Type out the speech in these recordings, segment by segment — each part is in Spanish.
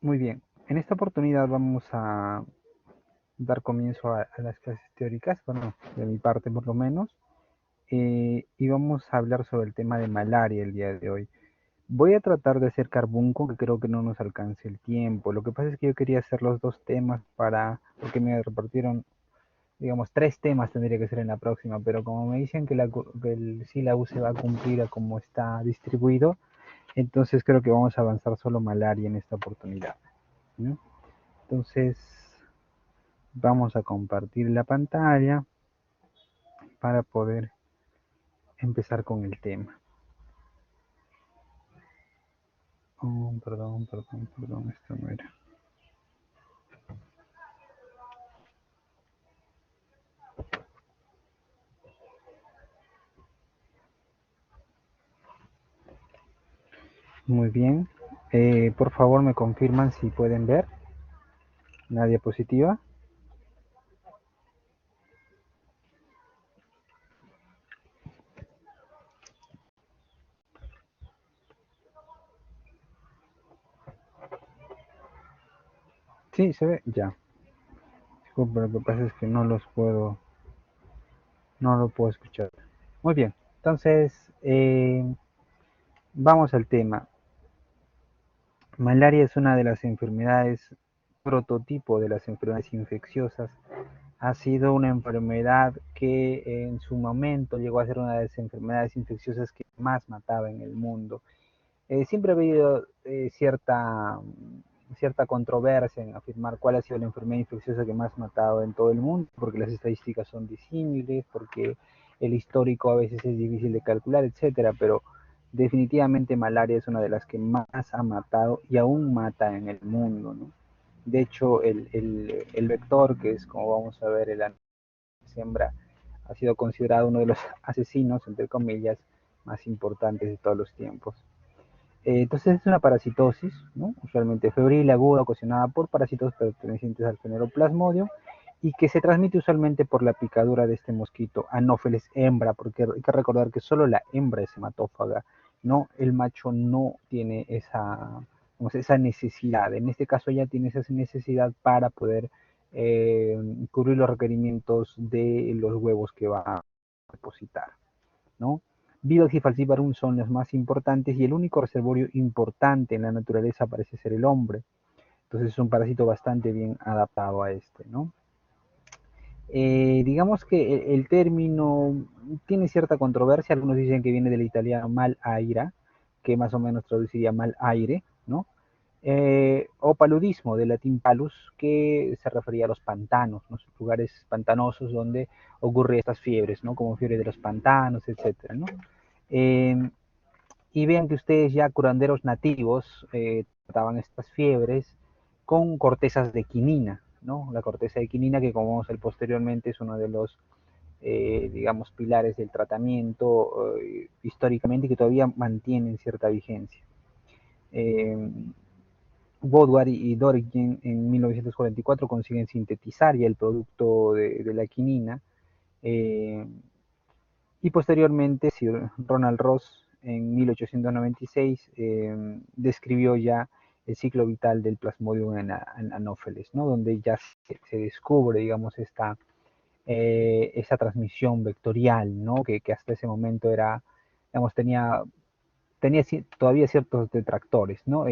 Muy bien, en esta oportunidad vamos a dar comienzo a las clases teóricas, bueno, de mi parte por lo menos, y vamos a hablar sobre el tema de malaria el día de hoy. Voy a tratar de hacer carbunco, que creo que no nos alcance el tiempo. Lo que pasa es que yo quería hacer los dos temas porque me repartieron, digamos, tres temas tendría que ser en la próxima, pero como me dicen que el sílabo se va a cumplir a como está distribuido, entonces creo que vamos a avanzar solo malaria en esta oportunidad, ¿no? Entonces, vamos a compartir la pantalla para poder empezar con el tema. Oh, perdón, esto no era. Muy bien. Por favor, me confirman si pueden ver la diapositiva. Sí, se ve, ya. Disculpe, lo que pasa es que no lo puedo escuchar. Muy bien, entonces vamos al tema. Malaria es una de las enfermedades prototipo de las enfermedades infecciosas. Ha sido una enfermedad que en su momento llegó a ser una de las enfermedades infecciosas que más mataba en el mundo. Siempre ha habido cierta controversia en afirmar cuál ha sido la enfermedad infecciosa que más ha matado en todo el mundo, porque las estadísticas son disímiles, porque el histórico a veces es difícil de calcular, etcétera, pero definitivamente malaria es una de las que más ha matado y aún mata en el mundo, ¿no? De hecho, el vector, que es como vamos a ver, el siembra, ha sido considerado uno de los asesinos, entre comillas, más importantes de todos los tiempos. Entonces es una parasitosis, ¿no? Usualmente febril, aguda, ocasionada por parásitos pertenecientes al género Plasmodium y que se transmite usualmente por la picadura de este mosquito Anopheles hembra, porque hay que recordar que solo la hembra es hematófaga, ¿no? El macho no tiene esa necesidad. En este caso ya tiene esa necesidad para poder cubrir los requerimientos de los huevos que va a depositar, ¿no? Vivax y Falciparum son los más importantes y el único reservorio importante en la naturaleza parece ser el hombre. Entonces es un parásito bastante bien adaptado a este, ¿no? Digamos que el término tiene cierta controversia. Algunos dicen que viene del italiano mal aira, que más o menos traduciría mal aire, ¿no? O paludismo, del latín palus, que se refería a los pantanos, ¿no? Lugares pantanosos donde ocurren estas fiebres, ¿no? Como fiebre de los pantanos, etcétera, ¿no? Eh, y vean que ustedes ya curanderos nativos trataban estas fiebres con cortezas de quinina, ¿no? La corteza de quinina que como vamos a ver posteriormente es uno de los, digamos, pilares del tratamiento históricamente y que todavía mantienen cierta vigencia. Eh, Woodward y Dorigen en 1944 consiguen sintetizar ya el producto de la quinina eh, y posteriormente Sir Ronald Ross en 1896 describió ya el ciclo vital del Plasmodium en Anopheles, ¿no? Donde ya se descubre, digamos, esa transmisión vectorial, ¿no? Que hasta ese momento era, digamos, tenía todavía ciertos detractores, ¿no?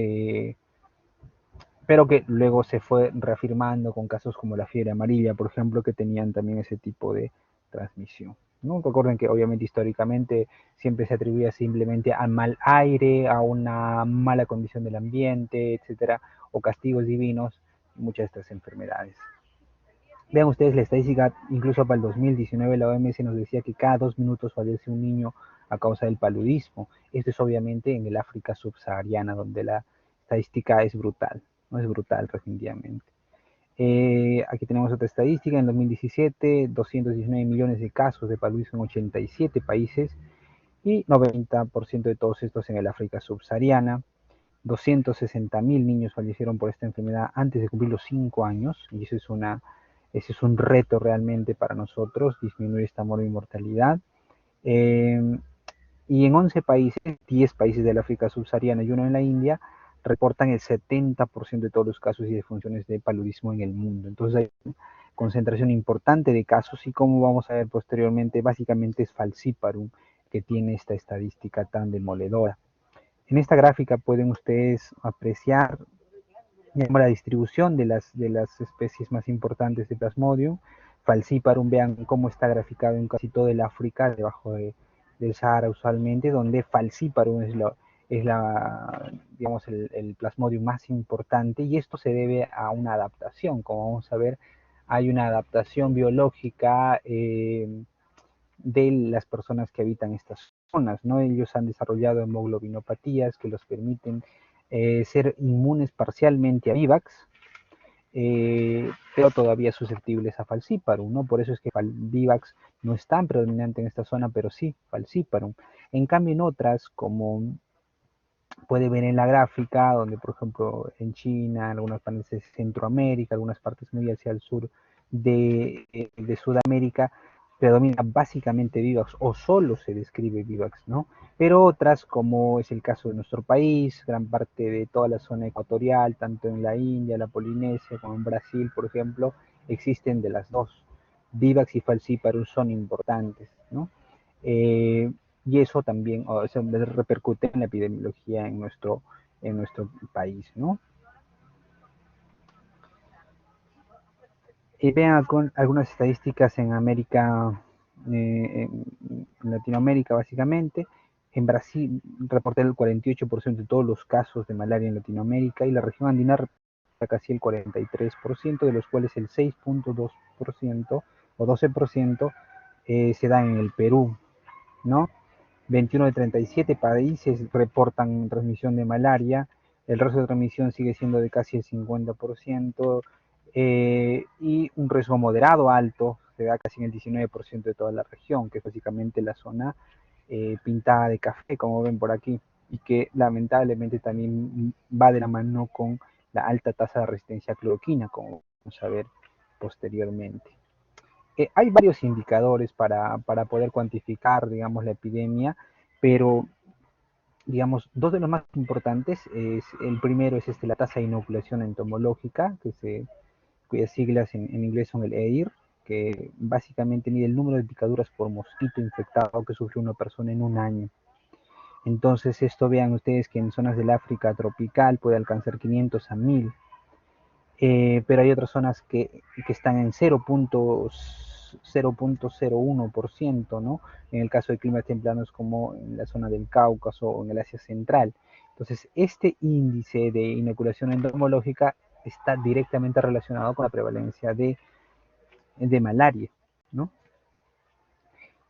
Pero que luego se fue reafirmando con casos como la fiebre amarilla, por ejemplo, que tenían también ese tipo de transmisión, ¿no? Recuerden que obviamente históricamente siempre se atribuía simplemente al mal aire, a una mala condición del ambiente, etcétera, o castigos divinos, muchas de estas enfermedades. Vean ustedes la estadística, incluso para el 2019 la OMS nos decía que cada 2 minutos fallece un niño a causa del paludismo. Esto es obviamente en el África subsahariana, donde la estadística es brutal, no es brutal definitivamente. Aquí tenemos otra estadística, en 2017, 219 millones de casos de paludismo en 87 países y 90% de todos estos en el África subsahariana. 260.000 niños fallecieron por esta enfermedad antes de cumplir los 5 años, y ese es un reto realmente para nosotros, disminuir esta mortalidad. Y en 11 países, 10 países del África subsahariana y uno en la India, reportan el 70% de todos los casos y defunciones de paludismo en el mundo. Entonces hay una concentración importante de casos y como vamos a ver posteriormente, básicamente es Falciparum que tiene esta estadística tan demoledora. En esta gráfica pueden ustedes apreciar la distribución de las especies más importantes de Plasmodium. Falciparum, vean cómo está graficado en casi todo el África, debajo del Sahara usualmente, donde Falciparum digamos, el Plasmodium más importante, y esto se debe a una adaptación. Como vamos a ver, hay una adaptación biológica de las personas que habitan estas zonas, ¿no? Ellos han desarrollado hemoglobinopatías que los permiten ser inmunes parcialmente a Vivax, pero todavía susceptibles a Falciparum, ¿no? Por eso es que Vivax no es tan predominante en esta zona, pero sí Falciparum. En cambio, en otras, como puede ver en la gráfica, donde por ejemplo en China, algunas partes de Centroamérica, algunas partes muy hacia el sur de Sudamérica, predomina básicamente Vivax o solo se describe Vivax, ¿no? Pero otras, como es el caso de nuestro país, gran parte de toda la zona ecuatorial, tanto en la India, la Polinesia, como en Brasil, por ejemplo, existen de las dos. Vivax y Falciparum son importantes, ¿no? Y eso también repercute en la epidemiología en nuestro país, ¿no? Y vean con algunas estadísticas en América, en Latinoamérica básicamente. En Brasil reporta el 48% de todos los casos de malaria en Latinoamérica y la región andina reporta casi el 43%, de los cuales el 6.2% o 12% se da en el Perú, ¿no? 21 de 37 países reportan transmisión de malaria, el resto de transmisión sigue siendo de casi el 50%, y un riesgo moderado alto se da casi en el 19% de toda la región, que es básicamente la zona pintada de café, como ven por aquí, y que lamentablemente también va de la mano con la alta tasa de resistencia a cloroquina, como vamos a ver posteriormente. Hay varios indicadores para poder cuantificar, digamos, la epidemia, pero, digamos, dos de los más importantes, el primero es la tasa de inoculación entomológica, cuyas siglas en inglés son el EIR, que básicamente mide el número de picaduras por mosquito infectado que sufre una persona en un año. Entonces, esto vean ustedes que en zonas del África tropical puede alcanzar 500 a 1000. Pero hay otras zonas que están en 0.01%, ¿no? En el caso de climas templanos como en la zona del Cáucaso o en el Asia Central. Entonces, este índice de inoculación entomológica está directamente relacionado con la prevalencia de malaria, ¿no?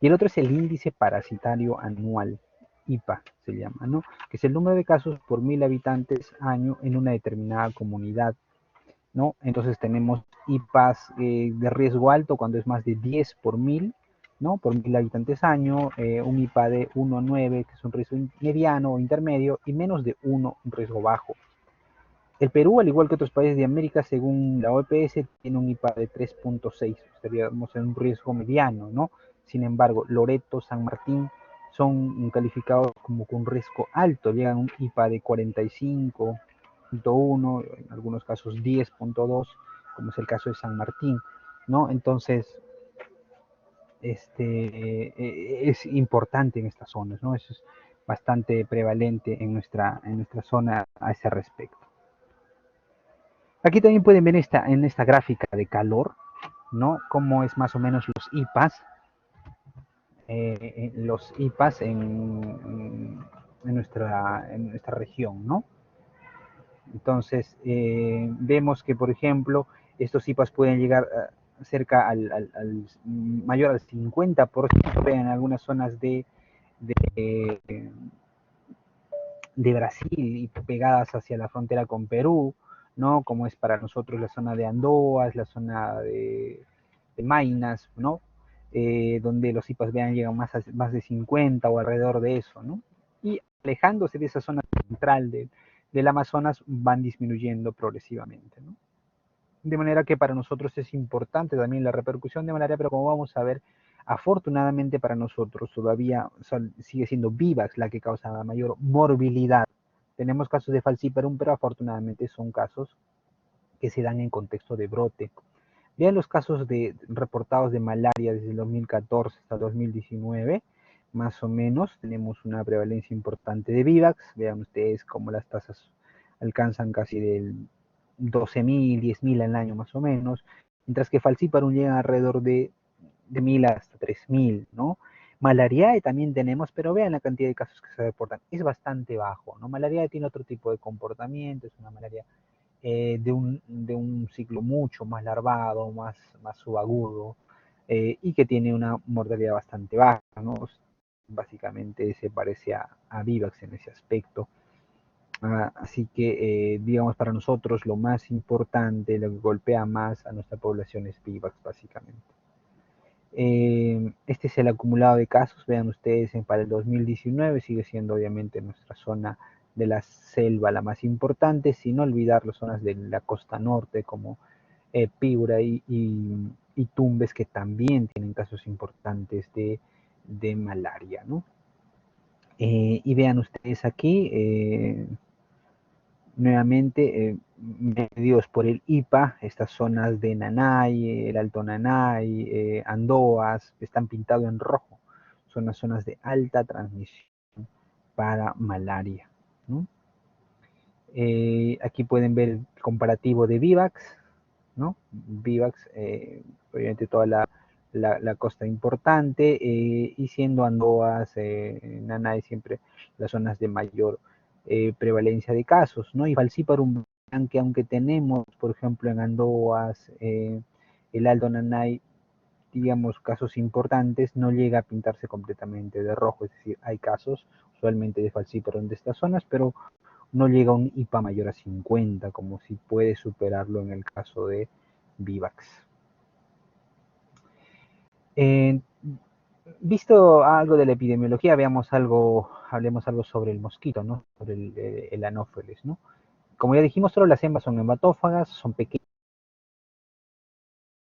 Y el otro es el índice parasitario anual, IPA se llama, ¿no? Que es el número de casos por 1000 habitantes año en una determinada comunidad, ¿no? Entonces tenemos IPAs de riesgo alto cuando es más de 10 por 1000, ¿no? Por 1000 habitantes año, un IPA de 1 a 9, que es un riesgo mediano o intermedio, y menos de 1, un riesgo bajo. El Perú, al igual que otros países de América, según la OPS, tiene un IPA de 3.6, estaríamos en un riesgo mediano, ¿no? Sin embargo, Loreto, San Martín son calificados como con riesgo alto, llegan a un IPA de 45.1, en algunos casos 10.2, como es el caso de San Martín, ¿no? Entonces, es importante en estas zonas, ¿no? Eso es bastante prevalente en nuestra zona a ese respecto. Aquí también pueden ver en esta gráfica de calor, ¿no? Cómo es más o menos los IPAs en nuestra región, ¿no? Entonces, vemos que, por ejemplo, estos IPAs pueden llegar cerca al mayor al 50%, en algunas zonas de, de Brasil y pegadas hacia la frontera con Perú, ¿no? Como es para nosotros la zona de Andoas, la zona de Maynas, ¿no? Donde los IPAs vean llegan más de 50 o alrededor de eso, ¿no? Y alejándose de esa zona central del Amazonas van disminuyendo progresivamente, ¿no? De manera que para nosotros es importante también la repercusión de malaria, pero como vamos a ver, afortunadamente para nosotros todavía sigue siendo Vivax la que causa la mayor morbilidad, Tenemos casos de falciparum, pero afortunadamente son casos que se dan en contexto de brote. Vean los casos reportados de malaria desde el 2014 hasta el 2019, más o menos. Tenemos una prevalencia importante de vivax. Vean ustedes cómo las tasas alcanzan casi del 12.000, 10.000 al año más o menos, mientras que falciparum llega alrededor de 1.000 hasta 3.000, ¿no? Malariae también tenemos, pero vean la cantidad de casos que se reportan, es bastante bajo, ¿no? Malariae tiene otro tipo de comportamiento, es una malaria de un ciclo mucho más larvado, más subagudo, y que tiene una mortalidad bastante baja, ¿no? Básicamente se parece a Vivax en ese aspecto. Así que, digamos, para nosotros lo más importante, lo que golpea más a nuestra población es Vivax, básicamente. Este es el acumulado de casos, vean ustedes, para el 2019 sigue siendo obviamente nuestra zona de la selva la más importante, sin olvidar las zonas de la costa norte como Piura y Tumbes, que también tienen casos importantes de malaria, ¿no? Y vean ustedes aquí, nuevamente, medidos por el IPA, estas zonas de Nanay, el Alto Nanay, Andoas, están pintados en rojo. Son las zonas de alta transmisión para malaria, ¿no? Aquí pueden ver el comparativo de Vivax, ¿no? Vivax, obviamente toda la costa importante, y siendo Andoas, Nanay siempre las zonas de mayor prevalencia de casos, ¿no? Y falciparum, aunque tenemos, por ejemplo, en Andoas, el Alto Nanay, digamos, casos importantes, no llega a pintarse completamente de rojo, es decir, hay casos usualmente de falciparum de estas zonas, pero no llega a un IPA mayor a 50, como si puede superarlo en el caso de Vivax. Visto algo de la epidemiología, hablemos algo sobre el mosquito, ¿no? Sobre el anófeles, ¿no? Como ya dijimos, solo las hembras son hematófagas, son pequeñas,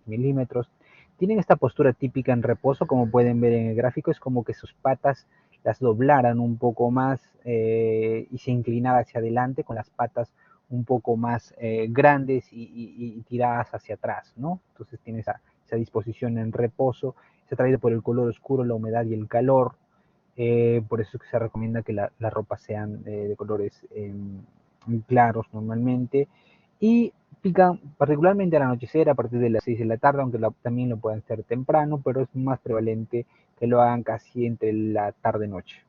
milímetros, tienen esta postura típica en reposo, como pueden ver en el gráfico, es como que sus patas las doblaran un poco más y se inclinara hacia adelante con las patas un poco más grandes y tiradas hacia atrás, ¿no? Entonces tiene esa disposición en reposo, es atraído por el color oscuro, la humedad y el calor, por eso es que se recomienda que la ropa sean de colores muy claros normalmente, y pican particularmente al anochecer a partir de las 6 de la tarde, aunque también lo pueden hacer temprano, pero es más prevalente que lo hagan casi entre la tarde-noche.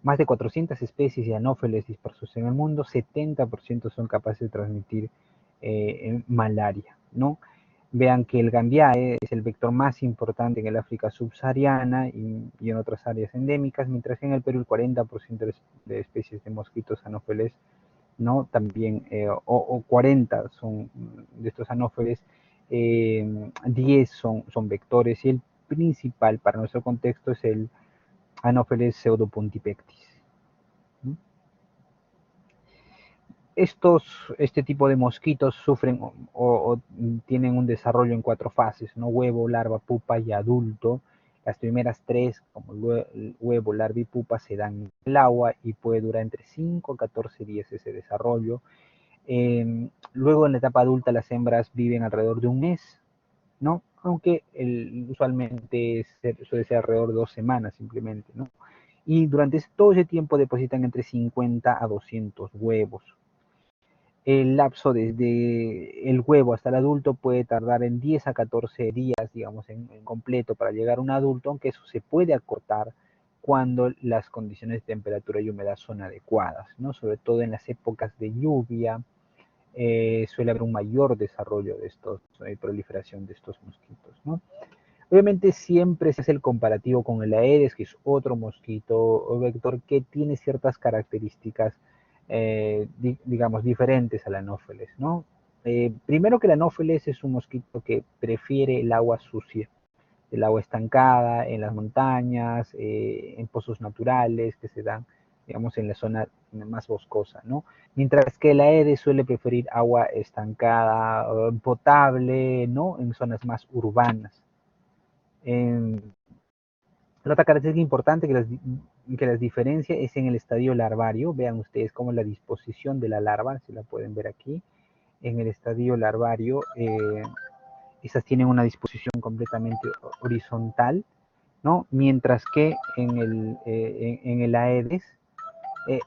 Más de 400 especies de anófeles dispersos en el mundo, 70% son capaces de transmitir malaria, ¿no? Vean que el gambiae es el vector más importante en el África subsahariana y en otras áreas endémicas, mientras que en el Perú el 40% de especies de mosquitos anófeles, ¿no? También, o 40 son de estos anófeles, 10 son vectores, y el principal para nuestro contexto es el Anopheles pseudopuntipectis. Este tipo de mosquitos sufren o tienen un desarrollo en 4 fases, ¿no? Huevo, larva, pupa y adulto. Las primeras 3, como el huevo, larva y pupa, se dan en el agua y puede durar entre 5 a 14 días ese desarrollo. Luego, en la etapa adulta, las hembras viven alrededor de un mes, ¿no? Aunque usualmente suele ser alrededor de 2 semanas simplemente, ¿no? Y durante todo ese tiempo depositan entre 50 a 200 huevos. El lapso desde el huevo hasta el adulto puede tardar en 10 a 14 días, digamos, en completo para llegar a un adulto, aunque eso se puede acortar cuando las condiciones de temperatura y humedad son adecuadas, ¿no? Sobre todo en las épocas de lluvia, suele haber un mayor desarrollo de proliferación de estos mosquitos, ¿no? Obviamente siempre se hace el comparativo con el Aedes, que es otro mosquito o vector que tiene ciertas características, digamos, diferentes al anófeles, ¿no? Primero que el anófeles es un mosquito que prefiere el agua sucia, el agua estancada en las montañas, en pozos naturales que se dan, digamos, en la zona más boscosa, ¿no? Mientras que el Aedes suele preferir agua estancada, potable, ¿no? En zonas más urbanas. La otra característica importante que que las diferencia es en el estadio larvario. Vean ustedes cómo la disposición de la larva, si la pueden ver aquí, en el estadio larvario, estas tienen una disposición completamente horizontal, ¿no? Mientras que en el Aedes eh,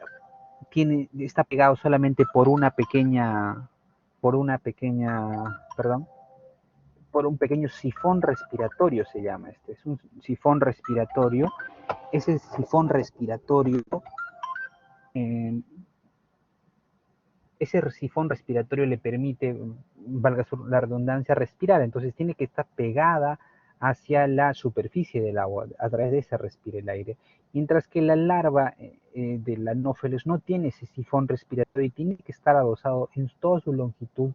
está pegado solamente perdón, por un pequeño sifón respiratorio se llama este, es un sifón respiratorio. Ese sifón respiratorio, eh, ese sifón respiratorio le permite, valga la redundancia, respirar, entonces tiene que estar pegada hacia la superficie del agua, a través de esa respira el aire, mientras que la larva del Anopheles no tiene ese sifón respiratorio y tiene que estar adosado en toda su longitud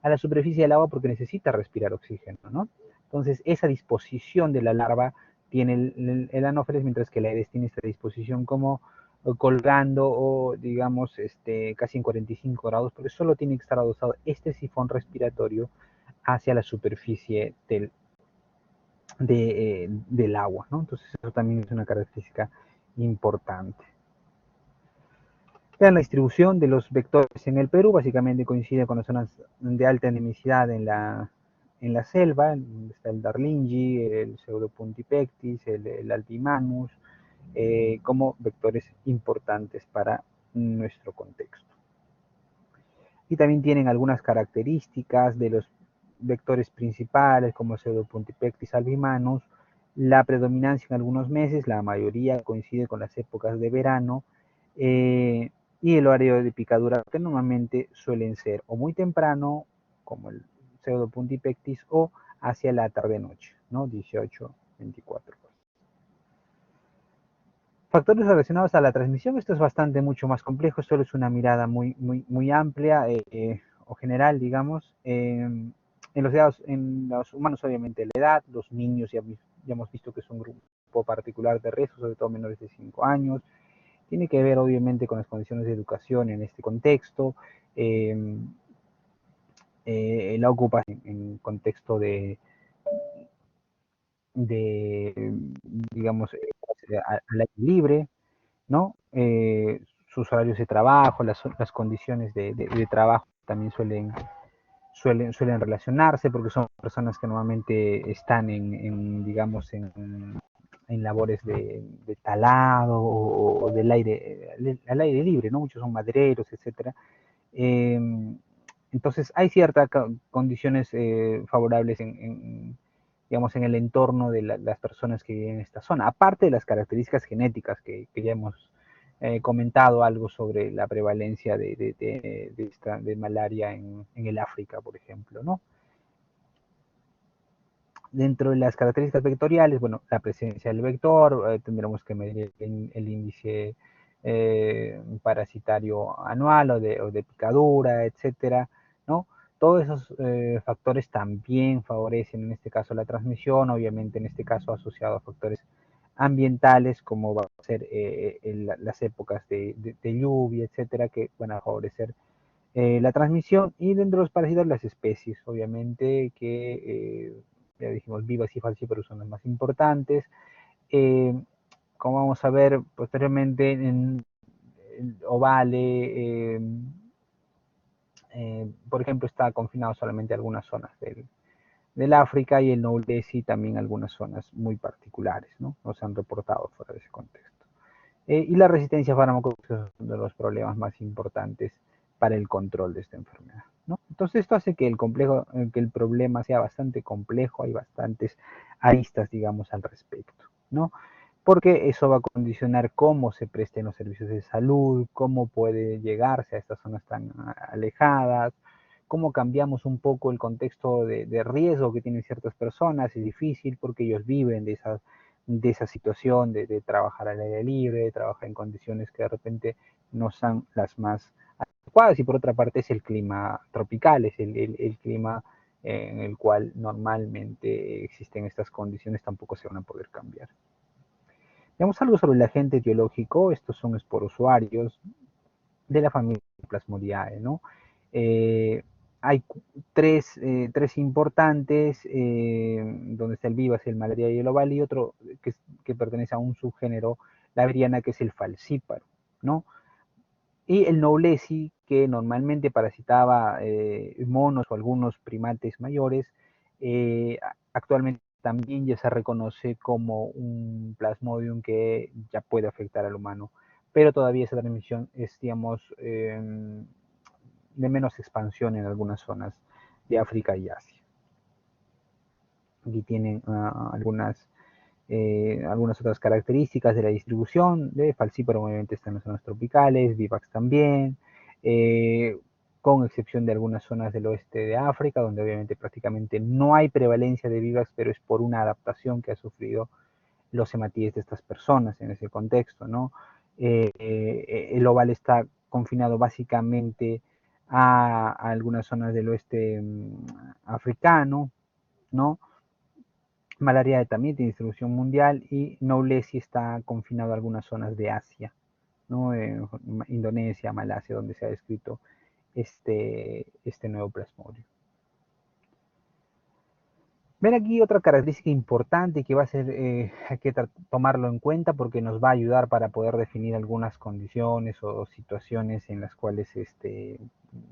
a la superficie del agua porque necesita respirar oxígeno, ¿no? Entonces esa disposición de la larva tiene el Anopheles, mientras que el Aedes tiene esta disposición como colgando o digamos casi en 45 grados, porque solo tiene que estar adosado este sifón respiratorio hacia la superficie del agua, ¿no? Entonces eso también es una característica importante. Vean la distribución de los vectores en el Perú, básicamente coincide con las zonas de alta endemicidad en la selva, está el Darlingi, el Pseudopuntipectis, el Albimanus, como vectores importantes para nuestro contexto. Y también tienen algunas características de los vectores principales, como Pseudopuntipectis albimanus, la predominancia en algunos meses, la mayoría coincide con las épocas de verano, y el horario de picadura, que normalmente suelen ser o muy temprano, como el Pseudopuntipectis, o hacia la tarde-noche, ¿no? 18, 24 horas. Factores relacionados a la transmisión, esto es bastante mucho más complejo, solo es una mirada muy amplia o general, digamos. En los humanos, obviamente, la edad, los niños ya hemos visto que es un grupo particular de riesgo, sobre todo menores de 5 años. Tiene que ver, obviamente, con las condiciones de educación en este contexto, la ocupación en contexto de digamos, al aire libre, ¿no? Sus horarios de trabajo, las condiciones de trabajo también suelen relacionarse porque son personas que normalmente están digamos, en labores de talado o del aire, al aire libre, ¿no? Muchos son madereros, etcétera. Eh, entonces hay ciertas condiciones favorables digamos, en el entorno de las personas que viven en esta zona, aparte de las características genéticas que ya hemos comentado algo sobre la prevalencia de malaria en el África, por ejemplo, ¿no? Dentro de las características vectoriales, bueno, la presencia del vector, tendremos que medir el índice parasitario anual o de picadura, etcétera, ¿no? Todos esos factores también favorecen en este caso la transmisión, obviamente en este caso asociado a factores ambientales como va a ser las épocas de lluvia, etcétera, que van a favorecer la transmisión. Y dentro de los parásitos las especies, obviamente que ya dijimos vivas y falciparos son las más importantes. Eh, Como vamos a ver posteriormente en el ovale, por ejemplo, está confinado solamente a algunas zonas del África, y el Noulesi también algunas zonas muy particulares, ¿no? No se han reportado fuera de ese contexto. Y la resistencia a fármacos es uno de los problemas más importantes para el control de esta enfermedad, ¿no? Entonces esto hace que que el problema sea bastante complejo, hay bastantes aristas, digamos, al respecto, ¿no? Porque eso va a condicionar cómo se presten los servicios de salud, cómo puede llegarse a estas zonas tan alejadas, cómo cambiamos un poco el contexto de riesgo que tienen ciertas personas. Es difícil porque ellos viven de esa situación de trabajar al aire libre, de trabajar en condiciones que de repente no son las más adecuadas. Y por otra parte es el clima tropical, es el clima en el cual normalmente existen estas condiciones, tampoco se van a poder cambiar. Veamos algo sobre el agente etiológico. Estos son esporozoarios de la familia Plasmodiae, ¿no? Hay tres importantes, donde está el vivas, el malaria y el oval, y otro que pertenece a un subgénero la viriana, que es el falcíparo, ¿no? Y el Knowlesi, que normalmente parasitaba monos o algunos primates mayores, actualmente también ya se reconoce como un plasmodium que ya puede afectar al humano, pero todavía esa transmisión es, digamos, de menos expansión en algunas zonas de África y Asia. Aquí tienen algunas otras características de la distribución. De Falciparum obviamente está en las zonas tropicales, Vivax también, con excepción de algunas zonas del oeste de África, donde obviamente prácticamente no hay prevalencia de Vivax, pero es por una adaptación que ha sufrido los hematíes de estas personas en ese contexto, ¿no? El oval está confinado básicamente a algunas zonas del oeste africano, ¿no? Malaria también tiene distribución mundial y Knowlesi está confinado a algunas zonas de Asia, ¿no? Indonesia, Malasia, donde se ha descrito este nuevo plasmodio. Ver aquí otra característica importante que va a ser, hay que tomarlo en cuenta porque nos va a ayudar para poder definir algunas condiciones o situaciones en las cuales,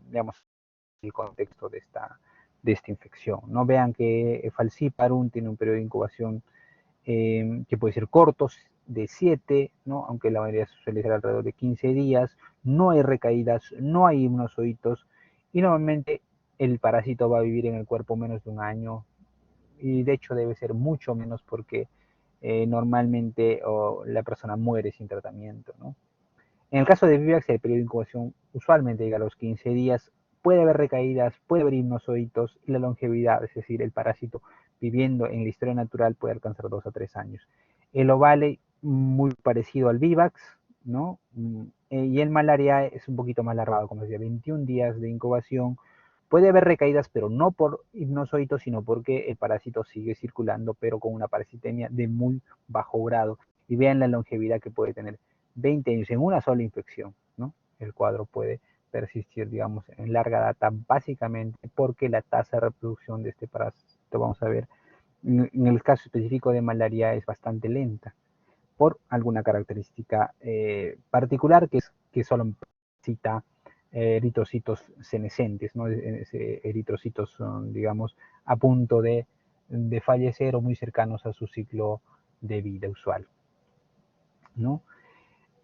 digamos, el contexto de esta infección. No vean que Falciparum tiene un periodo de incubación que puede ser cortos, de 7, ¿no? Aunque la mayoría suele ser alrededor de 15 días, no hay recaídas, no hay hipnozoitos y normalmente el parásito va a vivir en el cuerpo menos de un año y de hecho debe ser mucho menos porque normalmente la persona muere sin tratamiento, ¿no? En el caso de Vivax, el periodo de incubación usualmente llega a los 15 días, puede haber recaídas, puede haber hipnozoitos y la longevidad, es decir, el parásito viviendo en la historia natural puede alcanzar 2 a 3 años. El ovale, muy parecido al Vivax, ¿no? Y el malaria es un poquito más largado, como decía, 21 días de incubación. Puede haber recaídas, pero no por hipnozoitos, sino porque el parásito sigue circulando, pero con una parasitemia de muy bajo grado. Y vean la longevidad que puede tener. 20 años en una sola infección, ¿no? El cuadro puede persistir, digamos, en larga data, básicamente porque la tasa de reproducción de este parásito, vamos a ver, en el caso específico de malaria es bastante lenta, por alguna característica particular que es que solo cita eritrocitos senescentes, ¿no? Eritrocitos son, digamos, a punto de fallecer o muy cercanos a su ciclo de vida usual, ¿no?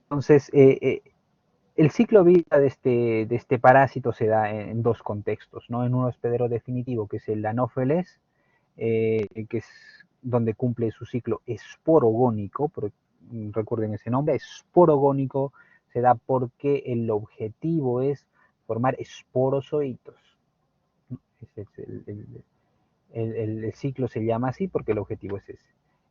Entonces, el ciclo de vida de este parásito se da en dos contextos, ¿no? En un hospedero definitivo, que es el Anopheles, que es donde cumple su ciclo esporogónico, recuerden ese nombre, esporogónico se da porque el objetivo es formar esporozoitos. El ciclo se llama así porque el objetivo es ese.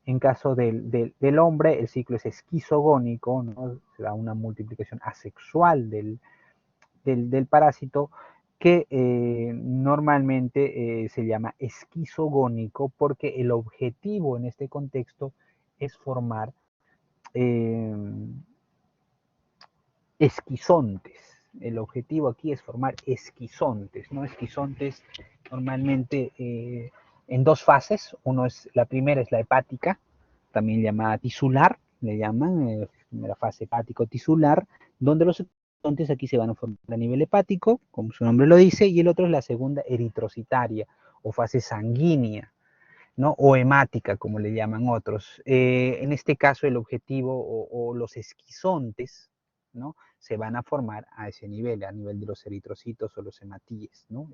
En caso del hombre, el ciclo es esquizogónico, ¿no? Se da una multiplicación asexual del parásito que normalmente se llama esquizogónico porque el objetivo en este contexto es formar eh, esquizontes. El objetivo aquí es formar esquizontes, ¿no? Esquizontes normalmente en dos fases. La primera es la hepática, también llamada tisular, le llaman, primera fase hepático-tisular, donde los esquizontes aquí se van a formar a nivel hepático, como su nombre lo dice, y el otro es la segunda eritrocitaria o fase sanguínea, ¿no? O hemática, como le llaman otros. En este caso, el objetivo o los esquizontes, ¿no? Se van a formar a ese nivel, a nivel de los eritrocitos o los hematíes, ¿no?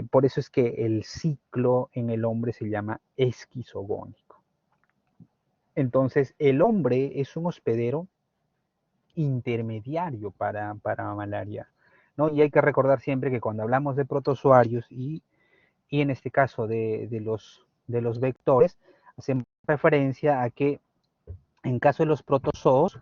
Por eso es que el ciclo en el hombre se llama esquizogónico. Entonces, el hombre es un hospedero intermediario para malaria, ¿no? Y hay que recordar siempre que cuando hablamos de protozoarios y en este caso de los vectores, hacemos referencia a que en caso de los protozoos,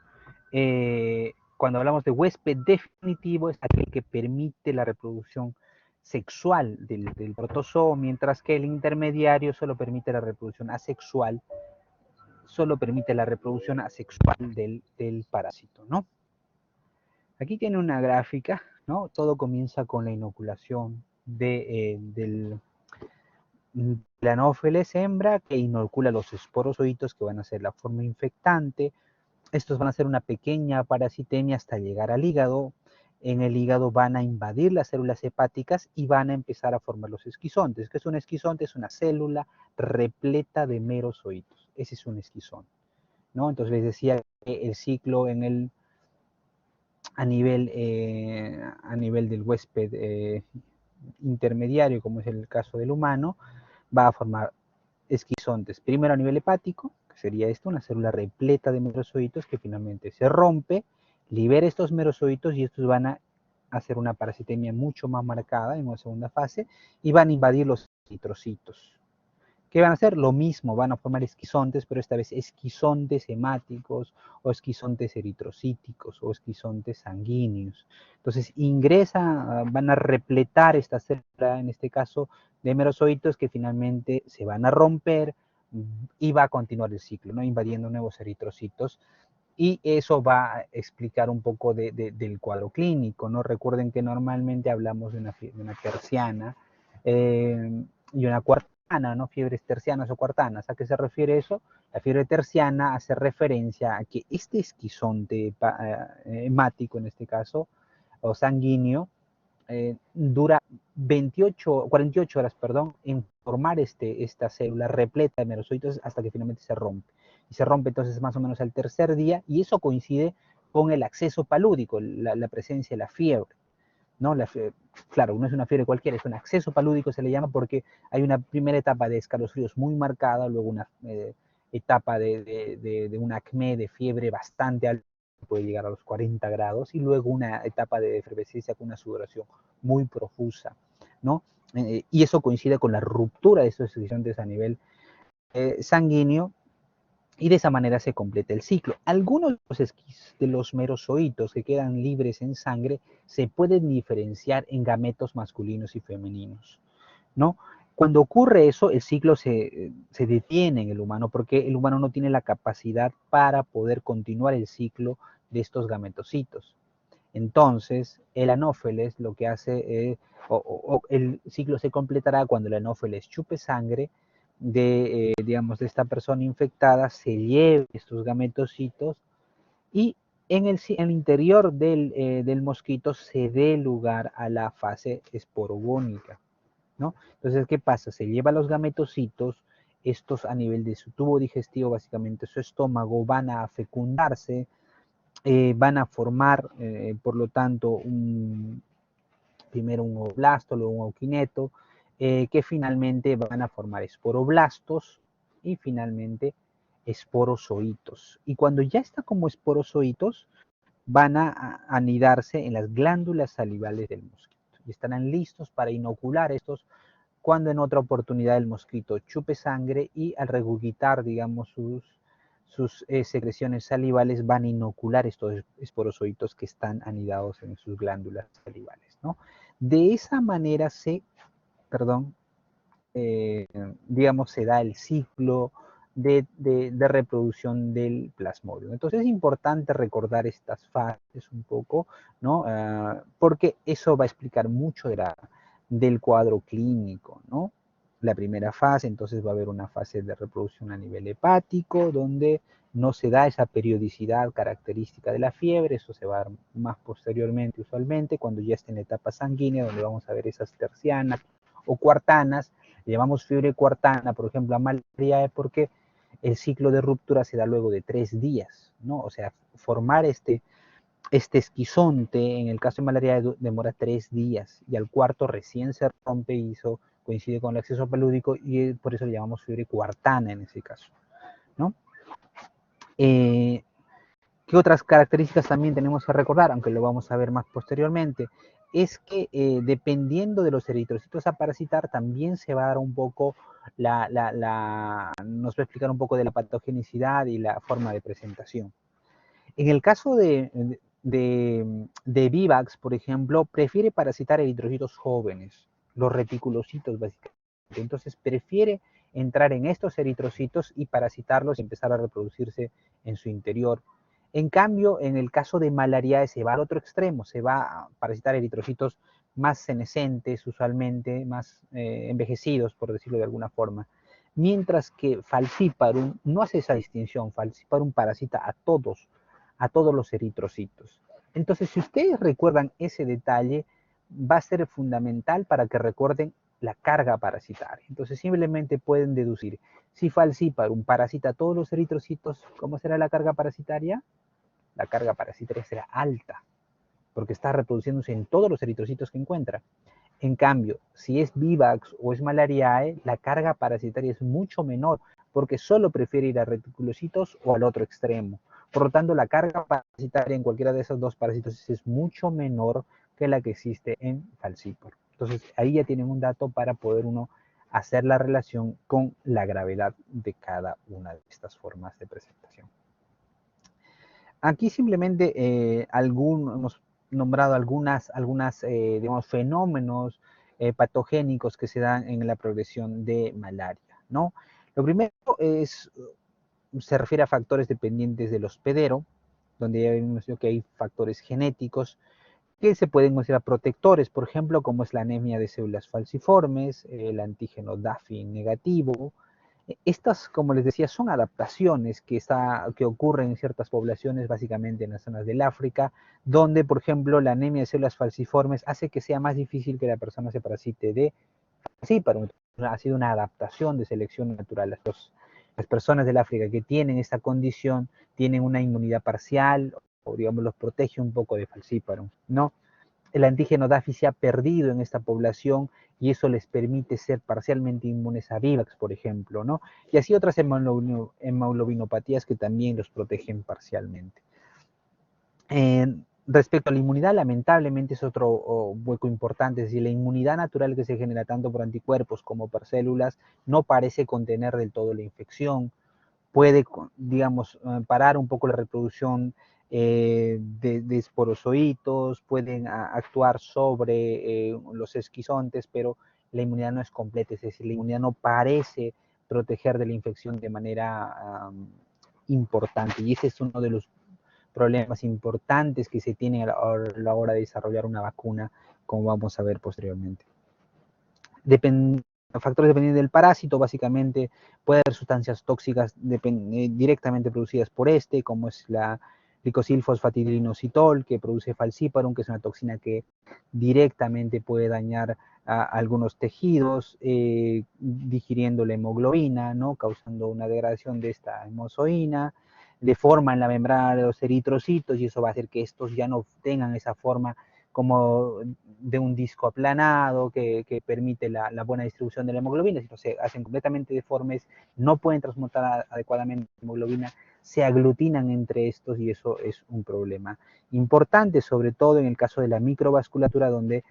cuando hablamos de huésped definitivo es aquel que permite la reproducción sexual del protozoo, mientras que el intermediario solo permite la reproducción asexual, del parásito, ¿no? Aquí tiene una gráfica, ¿no? Todo comienza con la inoculación del Anopheles hembra que inocula los esporozoitos que van a ser la forma infectante Estos van a hacer una pequeña parasitemia hasta llegar al hígado. En el hígado van a invadir las células hepáticas y van a empezar a formar los esquizontes. ¿Qué es un esquizonte? Es una célula repleta de merozoitos. Ese es un esquizonte, ¿no? Entonces les decía que el ciclo a nivel del huésped intermediario, como es el caso del humano, va a formar esquizontes. Primero a nivel hepático, que sería esto, una célula repleta de merozoitos que finalmente se rompe, libera estos merozoitos y estos van a hacer una parasitemia mucho más marcada en una segunda fase y van a invadir los eritrocitos. ¿Qué van a hacer? Lo mismo, van a formar esquizontes, pero esta vez esquizontes hemáticos o esquizontes eritrocíticos o esquizontes sanguíneos. Entonces ingresa, van a repletar esta célula, en este caso, de merozoitos que finalmente se van a romper y va a continuar el ciclo, ¿no? Invadiendo nuevos eritrocitos. Y eso va a explicar un poco del cuadro clínico, ¿no? Recuerden que normalmente hablamos de una terciana y una cuartana, ¿no? Fiebres tercianas o cuartanas. ¿A qué se refiere eso? La fiebre terciana hace referencia a que este esquizonte hemático, en este caso, o sanguíneo, dura 48 horas, perdón, en formar esta célula repleta de merozoitos hasta que finalmente se rompe. Y se rompe entonces más o menos al tercer día y eso coincide con el acceso palúdico, la presencia de la fiebre. ¿No? Claro, no es una fiebre cualquiera, es un acceso palúdico, se le llama porque hay una primera etapa de escalofríos muy marcada, luego una etapa de un acné, de fiebre bastante alta, puede llegar a los 40 grados, y luego una etapa de efervescencia con una sudoración muy profusa, ¿no? Y eso coincide con la ruptura de estos excitantes a nivel sanguíneo, y de esa manera se completa el ciclo. Algunos de los merozoitos que quedan libres en sangre se pueden diferenciar en gametos masculinos y femeninos, ¿no? Cuando ocurre eso, el ciclo se detiene en el humano porque el humano no tiene la capacidad para poder continuar el ciclo de estos gametocitos. Entonces, el anófeles lo que hace el ciclo se completará cuando el anófeles chupe sangre digamos, de esta persona infectada, se lleve estos gametocitos y en el interior del mosquito se dé lugar a la fase esporogónica, ¿no? Entonces, ¿qué pasa? Se lleva los gametocitos, estos a nivel de su tubo digestivo, básicamente su estómago, van a fecundarse, van a formar, por lo tanto, primero un ooblasto, luego un auquineto, que finalmente van a formar esporoblastos y finalmente esporozoitos. Y cuando ya está como esporozoitos, van a anidarse en las glándulas salivales del mosquito y estarán listos para inocular estos cuando en otra oportunidad el mosquito chupe sangre y al regurgitar, digamos, sus secreciones salivales van a inocular estos esporozoitos que están anidados en sus glándulas salivales, ¿no? De esa manera perdón, eh, digamos, se da el ciclo de reproducción del plasmodium. Entonces es importante recordar estas fases un poco, ¿no? Porque eso va a explicar mucho del cuadro clínico, ¿no? La primera fase, entonces va a haber una fase de reproducción a nivel hepático, donde no se da esa periodicidad característica de la fiebre, eso se va a dar más posteriormente, usualmente, cuando ya esté en la etapa sanguínea, donde vamos a ver esas tercianas o cuartanas. Le llamamos fiebre cuartana, por ejemplo, a malaria, porque el ciclo de ruptura se da luego de 3 días, ¿no? O sea, formar este esquizonte, en el caso de malaria, demora 3 días, y al cuarto recién se rompe y eso coincide con el acceso palúdico, y por eso le llamamos fiebre cuartana en ese caso, ¿no? ¿Qué otras características también tenemos que recordar, aunque lo vamos a ver más posteriormente? Es que dependiendo de los eritrocitos a parasitar, también se va a dar un poco nos va a explicar un poco de la patogenicidad y la forma de presentación. En el caso de Vivax, por ejemplo, prefiere parasitar eritrocitos jóvenes, los reticulocitos básicamente. Entonces prefiere entrar en estos eritrocitos y parasitarlos y empezar a reproducirse en su interior. En cambio, en el caso de malaria se va al otro extremo, se va a parasitar eritrocitos más senescentes, usualmente más envejecidos, por decirlo de alguna forma. Mientras que Falciparum no hace esa distinción, Falciparum parasita a todos a todos los eritrocitos. Entonces, si ustedes recuerdan ese detalle, va a ser fundamental para que recuerden la carga parasitaria. Entonces, simplemente pueden deducir, si falciparum parasita a todos los eritrocitos, ¿cómo será la carga parasitaria? La carga parasitaria será alta, porque está reproduciéndose en todos los eritrocitos que encuentra. En cambio, si es Vivax o es Malariae, la carga parasitaria es mucho menor, porque solo prefiere ir a reticulocitos o al otro extremo. Por lo tanto, la carga parasitaria en cualquiera de esos dos parásitos es mucho menor que la que existe en Falciparum. Entonces, ahí ya tienen un dato para poder uno hacer la relación con la gravedad de cada una de estas formas de presentación. Aquí simplemente hemos nombrado algunas digamos, fenómenos patogénicos que se dan en la progresión de malaria, ¿no? Lo primero se refiere a factores dependientes del hospedero, donde ya vimos que hay factores genéticos que se pueden considerar protectores, por ejemplo, como es la anemia de células falciformes, el antígeno DAFI negativo. Estas, como les decía, son adaptaciones que ocurren en ciertas poblaciones, básicamente en las zonas del África, donde, por ejemplo, la anemia de células falciformes hace que sea más difícil que la persona se parasite de falciparum. Ha sido una adaptación de selección natural. Las personas del África que tienen esta condición tienen una inmunidad parcial o, digamos, los protege un poco de falciparum, ¿no? El antígeno DAFI se ha perdido en esta población y eso les permite ser parcialmente inmunes a Vivax, por ejemplo, ¿no? Y así otras hemoglobinopatías que también los protegen parcialmente. Respecto a la inmunidad, lamentablemente es otro hueco importante, es decir, la inmunidad natural que se genera tanto por anticuerpos como por células no parece contener del todo la infección, puede, digamos, parar un poco la reproducción de esporozoitos, pueden actuar sobre los esquizontes, pero la inmunidad no es completa, es decir, la inmunidad no parece proteger de la infección de manera importante. Y ese es uno de los problemas importantes que se tiene a la hora de desarrollar una vacuna, como vamos a ver posteriormente. Factores dependientes del parásito, básicamente puede haber sustancias tóxicas directamente producidas por este, como es la glicosilfosfatidilinositol, que produce falciparum, que es una toxina que directamente puede dañar a algunos tejidos, digiriendo la hemoglobina, ¿no? Causando una degradación de esta hemozoína, deforman la membrana de los eritrocitos y eso va a hacer que estos ya no tengan esa forma como de un disco aplanado que permite la buena distribución de la hemoglobina, si no se hacen completamente deformes, no pueden transmutar adecuadamente la hemoglobina, se aglutinan entre estos y eso es un problema importante, sobre todo en el caso de la microvasculatura, donde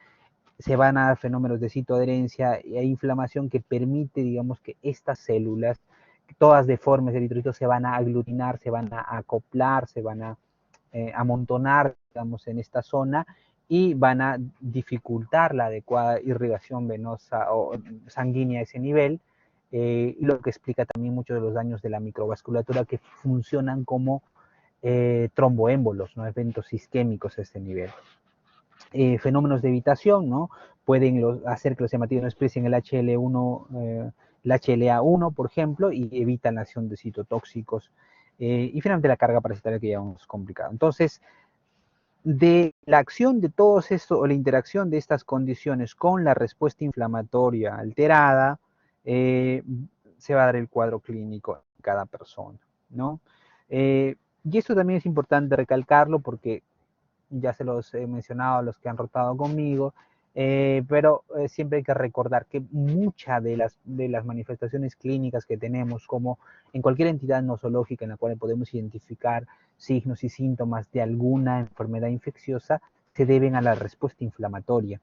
se van a dar fenómenos de citoadherencia e inflamación que permite, digamos, que estas células, todas deformes eritrocitos, se van a aglutinar, se van a acoplar, se van a amontonar, digamos, en esta zona y van a dificultar la adecuada irrigación venosa o sanguínea a ese nivel, y lo que explica también muchos de los daños de la microvasculatura que funcionan como tromboémbolos, ¿no? Eventos isquémicos a este nivel. Fenómenos de evitación, ¿no? Pueden hacer que los hematidos no expresen el HL1, el HLA1, por ejemplo, y evitan la acción de citotóxicos. Y finalmente la carga parasitaria que ya hemos complicado. Entonces, de la acción de todos estos, o la interacción de estas condiciones con la respuesta inflamatoria alterada, se va a dar el cuadro clínico en cada persona, ¿no? Y eso también es importante recalcarlo porque ya se los he mencionado a los que han rotado conmigo, pero siempre hay que recordar que muchas de las manifestaciones clínicas que tenemos, como en cualquier entidad nosológica en la cual podemos identificar signos y síntomas de alguna enfermedad infecciosa, se deben a la respuesta inflamatoria.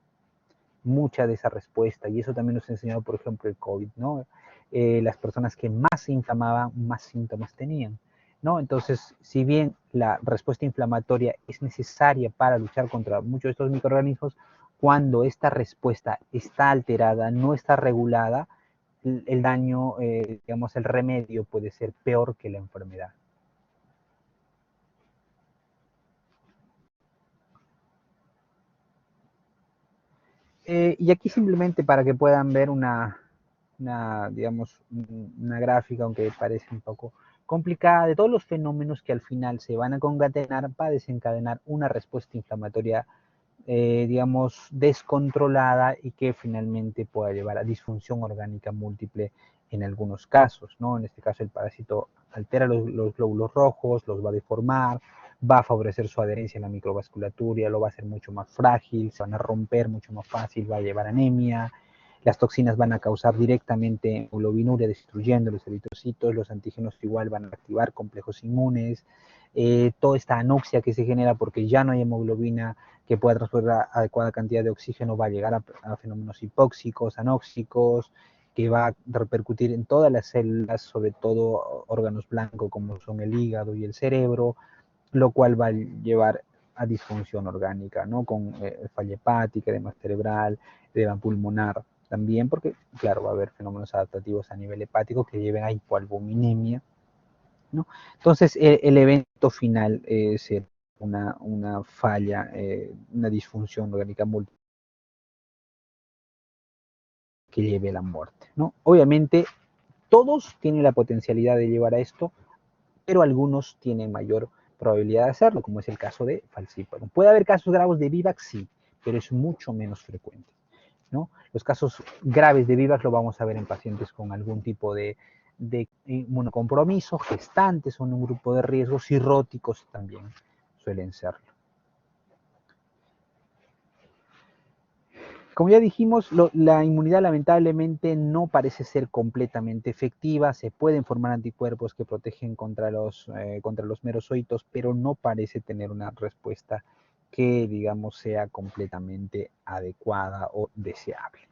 Mucha de esa respuesta, y eso también nos ha enseñado, por ejemplo, el COVID, ¿no? Las personas que más se inflamaban, más síntomas tenían, ¿no? Entonces, si bien la respuesta inflamatoria es necesaria para luchar contra muchos de estos microorganismos, cuando esta respuesta está alterada, no está regulada, el daño, digamos, el remedio puede ser peor que la enfermedad. Y aquí simplemente para que puedan ver digamos, una gráfica, aunque parece un poco complicada de todos los fenómenos que al final se van a concatenar para desencadenar una respuesta inflamatoria, digamos, descontrolada y que finalmente pueda llevar a disfunción orgánica múltiple en algunos casos, ¿no? En este caso el parásito altera los glóbulos rojos, los va a deformar, va a favorecer su adherencia a la microvasculatura, lo va a hacer mucho más frágil, se van a romper mucho más fácil, va a llevar anemia, las toxinas van a causar directamente hemoglobinuria destruyendo los eritrocitos, los antígenos igual van a activar complejos inmunes, toda esta anoxia que se genera porque ya no hay hemoglobina que pueda transportar la adecuada cantidad de oxígeno va a llegar a fenómenos hipóxicos, anóxicos, que va a repercutir en todas las células, sobre todo órganos blancos como son el hígado y el cerebro, lo cual va a llevar a disfunción orgánica, ¿no? Con falla hepática, edema cerebral, edema pulmonar también, porque claro, va a haber fenómenos adaptativos a nivel hepático que lleven a hipoalbuminemia, ¿no? Entonces, el evento final es una falla, una disfunción orgánica múltiple que lleve a la muerte, ¿no? Obviamente, todos tienen la potencialidad de llevar a esto, pero algunos tienen mayor probabilidad de hacerlo, como es el caso de falciparum. ¿Puede haber casos graves de vivax? Sí, pero es mucho menos frecuente, ¿no? Los casos graves de vivax lo vamos a ver en pacientes con algún tipo de inmunocompromiso, gestantes o en un grupo de riesgo, cirróticos también suelen serlo. Como ya dijimos, la inmunidad lamentablemente no parece ser completamente efectiva. Se pueden formar anticuerpos que protegen contra los merozoitos, pero no parece tener una respuesta que, digamos, sea completamente adecuada o deseable,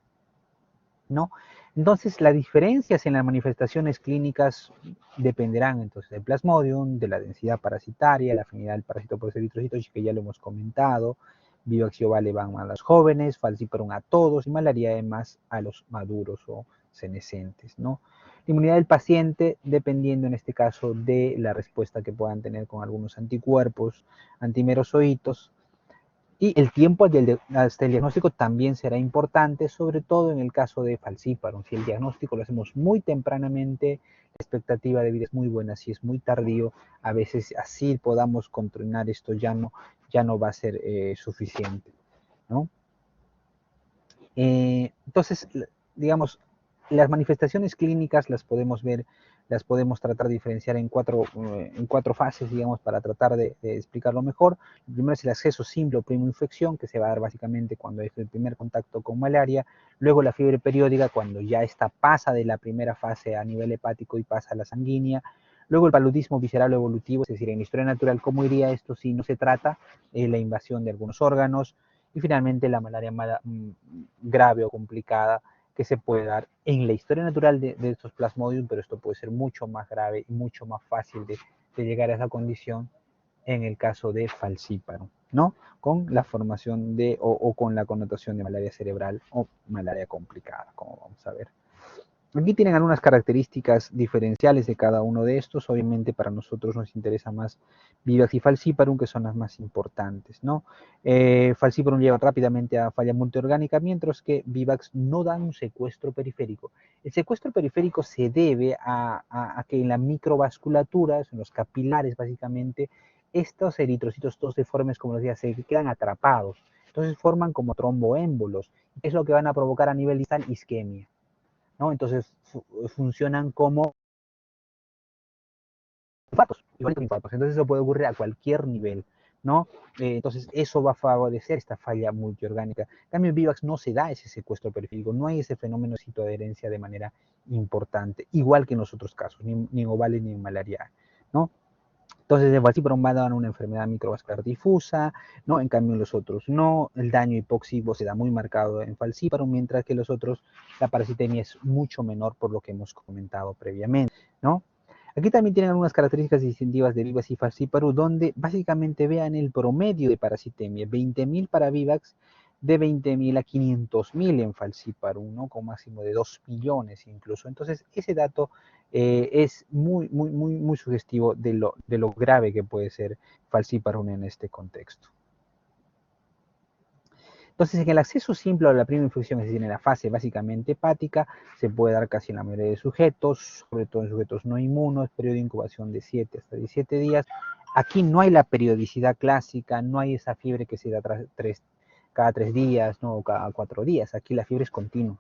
¿no? Entonces, las diferencias en las manifestaciones clínicas dependerán entonces del plasmodium, de la densidad parasitaria, la afinidad del parásito por los eritrocitos, que ya lo hemos comentado. Vivax y Ovale van a los jóvenes, Falciparum a todos y malaria además a los maduros o senescentes, ¿no? La inmunidad del paciente dependiendo en este caso de la respuesta que puedan tener con algunos anticuerpos, antimerozoitos, y el tiempo hasta el diagnóstico también será importante, sobre todo en el caso de falciparum. Si el diagnóstico lo hacemos muy tempranamente, la expectativa de vida es muy buena. Si es muy tardío, a veces así podamos controlar esto, ya no va a ser suficiente, ¿no? Entonces, digamos, las manifestaciones clínicas las podemos ver, las podemos tratar de diferenciar en cuatro fases, digamos, para tratar de explicarlo mejor. El primero es el acceso simple o primo infección, que se va a dar básicamente cuando es el primer contacto con malaria. Luego la fiebre periódica, cuando ya esta pasa de la primera fase a nivel hepático y pasa a la sanguínea. Luego el paludismo visceral o evolutivo, es decir, en la historia natural, ¿cómo iría esto si no se trata? La invasión de algunos órganos. Y finalmente la malaria grave o complicada que se puede dar en la historia natural de estos plasmodium, pero esto puede ser mucho más grave y mucho más fácil de llegar a esa condición en el caso de falciparum, ¿no? Con la formación o con la connotación de malaria cerebral o malaria complicada, como vamos a ver. Aquí tienen algunas características diferenciales de cada uno de estos. Obviamente para nosotros nos interesa más Vivax y Falciparum, que son las más importantes, ¿no? Falciparum lleva rápidamente a falla multiorgánica, mientras que Vivax no da un secuestro periférico. El secuestro periférico se debe a que en la microvasculatura, en los capilares básicamente, estos eritrocitos, todos deformes, como les decía, se quedan atrapados. Entonces forman como tromboémbolos, que es lo que van a provocar a nivel distal isquemia, ¿no? Entonces funcionan como infartos, igual que infartos. Entonces eso puede ocurrir a cualquier nivel, ¿no? Entonces eso va a favorecer esta falla multiorgánica. En cambio, en Vivax no se da ese secuestro periférico, no hay ese fenómeno de citoadherencia de manera importante, igual que en los otros casos, ni en ovale ni en malaria, ¿no? Entonces, el falciparum va a dar una enfermedad microvascular difusa, ¿no? En cambio, en los otros no. El daño hipóxico se da muy marcado en falciparum, mientras que los otros, la parasitemia es mucho menor por lo que hemos comentado previamente, ¿no? Aquí también tienen algunas características distintivas de Vivax y Falciparum, donde básicamente vean el promedio de parasitemia, 20.000 para Vivax, de 20.000 a 500.000 en Falciparum, ¿no? Con máximo de 2 millones incluso. Entonces, ese dato es muy sugestivo de lo grave que puede ser Falciparum en este contexto. Entonces, en el acceso simple a la primera infección, es decir, en la fase básicamente hepática, se puede dar casi en la mayoría de sujetos, sobre todo en sujetos no inmunos, periodo de incubación de 7 hasta 17 días. Aquí no hay la periodicidad clásica, no hay esa fiebre que se da cada 3 días, ¿no? O cada 4 días. Aquí la fiebre es continua,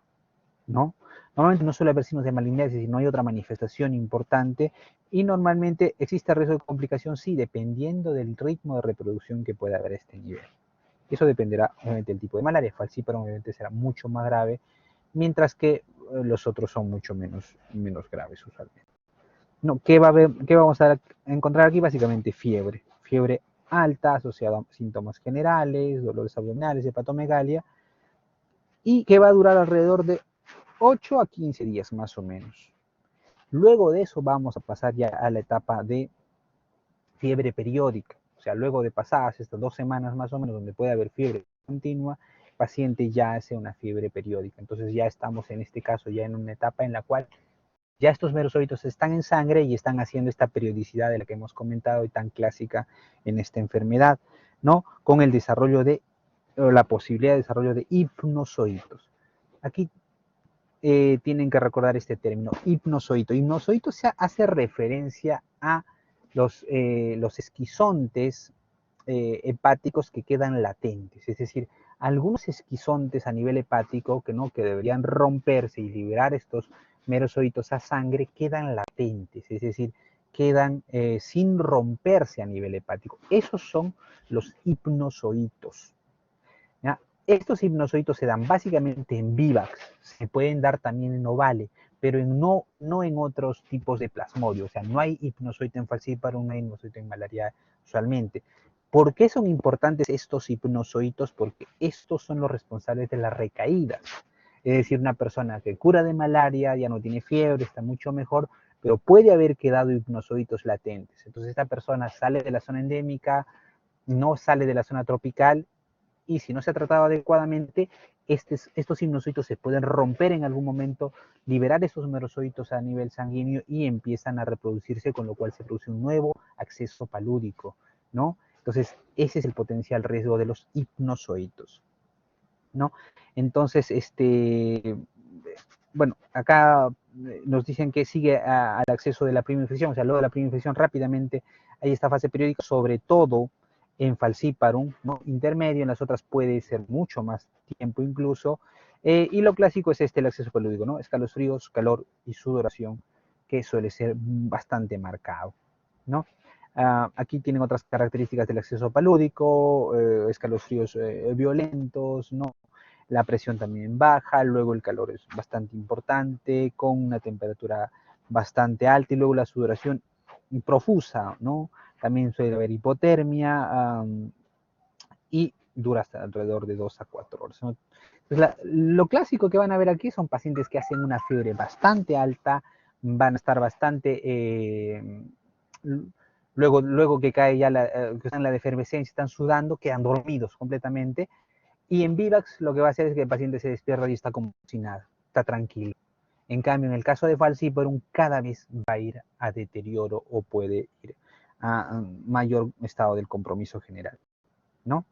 ¿no? Normalmente no suele haber signos de malignidad, es decir, no hay otra manifestación importante y normalmente existe riesgo de complicación, sí, dependiendo del ritmo de reproducción que pueda haber a este nivel. Eso dependerá obviamente del tipo de malaria. Falciparum obviamente será mucho más grave, mientras que los otros son mucho menos graves usualmente. No, ¿qué vamos a encontrar aquí? Básicamente fiebre. Fiebre alta asociada a síntomas generales, dolores abdominales, hepatomegalia, y que va a durar alrededor de 8 a 15 días más o menos. Luego de eso vamos a pasar ya a la etapa de fiebre periódica. O sea, luego de pasadas estas 2 semanas más o menos donde puede haber fiebre continua, el paciente ya hace una fiebre periódica. Entonces ya estamos en este caso ya en una etapa en la cual ya estos merosólitos están en sangre y están haciendo esta periodicidad de la que hemos comentado y tan clásica en esta enfermedad, ¿no? Con el desarrollo de, o la posibilidad de desarrollo de hipnozoitos. Aquí tienen que recordar este término, hipnozoito. Hipnozoito se hace referencia a los esquizontes hepáticos que quedan latentes, es decir, algunos esquizontes a nivel hepático que, ¿no? que deberían romperse y liberar estos merozoitos a sangre quedan latentes, es decir, quedan sin romperse a nivel hepático. Esos son los hipnozoitos. ¿Ya? Estos hipnozoitos se dan básicamente en vivax, se pueden dar también en ovale, pero no en otros tipos de plasmodio. O sea, no hay hipnozoito en falciparum, no hay hipnozoito en malaria usualmente. ¿Por qué son importantes estos hipnozoitos? Porque estos son los responsables de las recaídas. Es decir, una persona que cura de malaria, ya no tiene fiebre, está mucho mejor, pero puede haber quedado hipnozoitos latentes. Entonces esta persona sale de la zona endémica, no sale de la zona tropical, y si no se ha tratado adecuadamente, estos hipnozoitos se pueden romper en algún momento, liberar esos merozoitos a nivel sanguíneo y empiezan a reproducirse, con lo cual se produce un nuevo acceso palúdico, ¿no? Entonces, ese es el potencial riesgo de los hipnozoitos, ¿no? Entonces, bueno, acá nos dicen que sigue al acceso de la primera infección, o sea, luego de la primera infección rápidamente hay esta fase periódica, sobre todo en falciparum, ¿no? Intermedio, en las otras puede ser mucho más tiempo incluso, y lo clásico es el acceso palúdico, ¿no? Escalofríos, calor y sudoración, que suele ser bastante marcado, ¿no? Aquí tienen otras características del acceso palúdico, escalofríos violentos, ¿no? La presión también baja, luego el calor es bastante importante, con una temperatura bastante alta, y luego la sudoración profusa, ¿no? También suele haber hipotermia, y dura hasta alrededor de 2 a 4 horas, ¿no? Entonces, lo clásico que van a ver aquí son pacientes que hacen una fiebre bastante alta, van a estar bastante, luego que cae ya que están en la efervescencia, están sudando, quedan dormidos completamente, y en Vivax lo que va a hacer es que el paciente se despierta y está como si nada, está tranquilo. En cambio, en el caso de falciparum, cada vez va a ir a deterioro o puede ir a mayor estado del compromiso general, ¿no?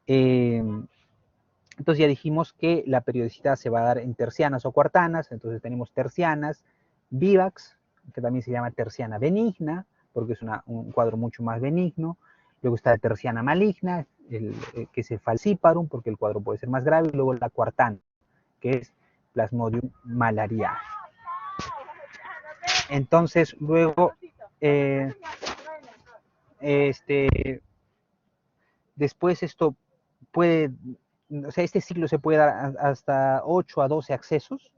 Entonces ya dijimos que la periodicidad se va a dar en tercianas o cuartanas, entonces tenemos tercianas, vivax, que también se llama terciana benigna, porque es un cuadro mucho más benigno. Luego está la terciana maligna, que es el falciparum, porque el cuadro puede ser más grave. Y luego la cuartana, que es Plasmodium malariae. Entonces, luego, después esto puede, o sea, este ciclo se puede dar hasta 8 a 12 accesos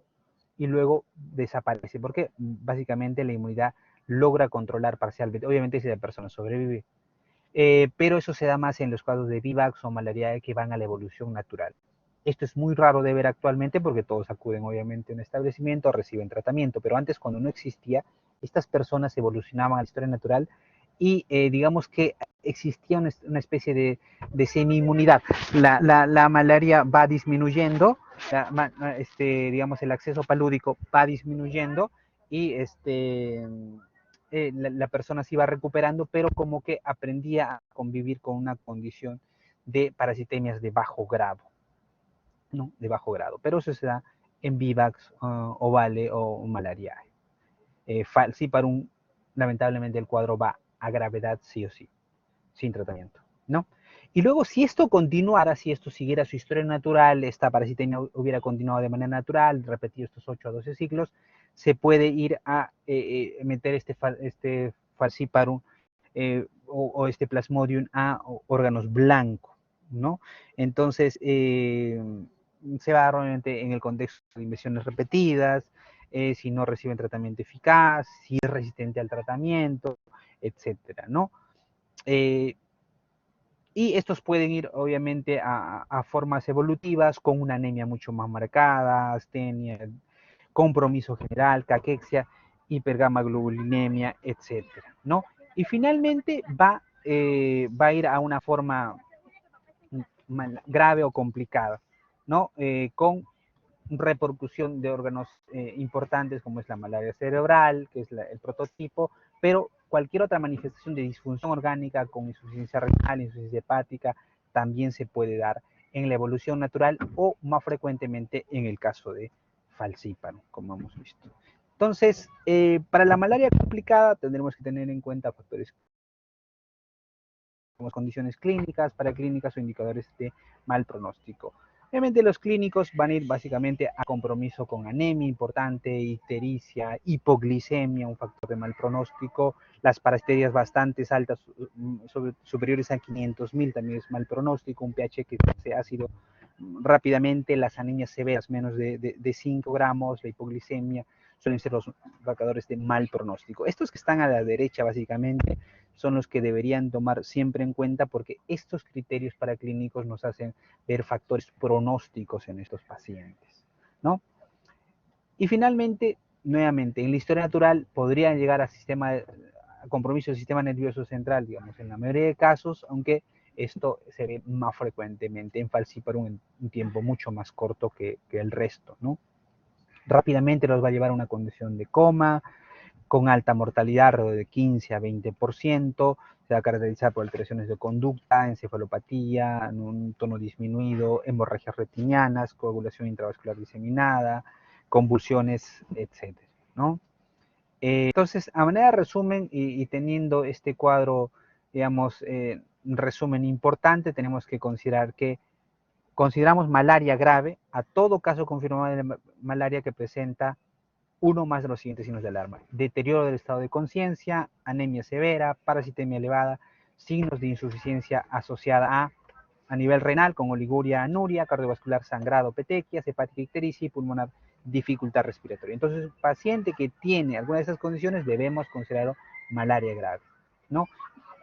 y luego desaparece, porque básicamente la inmunidad logra controlar parcialmente, obviamente si la persona sobrevive, pero eso se da más en los casos de Vivax o malaria que van a la evolución natural. Esto es muy raro de ver actualmente porque todos acuden obviamente a un establecimiento, reciben tratamiento, pero antes cuando no existía, estas personas evolucionaban a la historia natural y digamos que existía una especie de semi-inmunidad. La malaria va disminuyendo, digamos el acceso palúdico va disminuyendo y la persona se iba recuperando, pero como que aprendía a convivir con una condición de parasitemias de bajo grado, ¿no? De bajo grado, pero eso se da en Vivax, ovale o malariae. Falciparum, lamentablemente el cuadro va a gravedad sí o sí, sin tratamiento, ¿no? Y luego, si esto continuara, si esto siguiera su historia natural, esta parasitemia hubiera continuado de manera natural, repetido estos 8 a 12 ciclos, se puede ir a meter este falciparum o este plasmodium a órganos blancos, ¿no? Entonces, se va a dar obviamente en el contexto de invasiones repetidas, si no reciben tratamiento eficaz, si es resistente al tratamiento, etcétera, ¿no? Y estos pueden ir obviamente a formas evolutivas con una anemia mucho más marcada, astenia, compromiso general, caquexia, hipergamaglobulinemia, etcétera, ¿no? Y finalmente va a ir a una forma grave o complicada, ¿no? Con repercusión de órganos importantes como es la malaria cerebral, que es el prototipo, pero cualquier otra manifestación de disfunción orgánica con insuficiencia renal, insuficiencia hepática, también se puede dar en la evolución natural o más frecuentemente en el caso de falciparum, como hemos visto. Entonces, para la malaria complicada tendremos que tener en cuenta factores como condiciones clínicas, paraclínicas o indicadores de mal pronóstico. Obviamente los clínicos van a ir básicamente a compromiso con anemia importante, ictericia, hipoglicemia, un factor de mal pronóstico, las parasterias bastante altas, superiores a 500.000 también es mal pronóstico, un pH que se ácido rápidamente, las anemias severas menos de 5 gramos, la hipoglicemia, suelen ser los marcadores de mal pronóstico. Estos que están a la derecha básicamente son los que deberían tomar siempre en cuenta porque estos criterios paraclínicos nos hacen ver factores pronósticos en estos pacientes, ¿no? Y finalmente, nuevamente, en la historia natural podrían llegar a compromiso del sistema nervioso central, digamos, en la mayoría de casos, aunque esto se ve más frecuentemente en falciparum en un tiempo mucho más corto que el resto, ¿no? Rápidamente los va a llevar a una condición de coma, con alta mortalidad, alrededor de 15 a 20%, se va a caracterizar por alteraciones de conducta, encefalopatía, un tono disminuido, hemorragias retinianas, coagulación intravascular diseminada, convulsiones, etcétera, ¿no? Entonces, a manera de resumen y teniendo este cuadro, digamos, resumen importante, tenemos que considerar que consideramos malaria grave a todo caso confirmado de malaria que presenta uno más de los siguientes signos de alarma: deterioro del estado de conciencia, anemia severa, parasitemia elevada, signos de insuficiencia asociada a nivel renal con oliguria, anuria, cardiovascular, sangrado, petequias, hepática, ictericia y pulmonar, dificultad respiratoria. Entonces, paciente que tiene alguna de esas condiciones debemos considerarlo malaria grave, ¿no?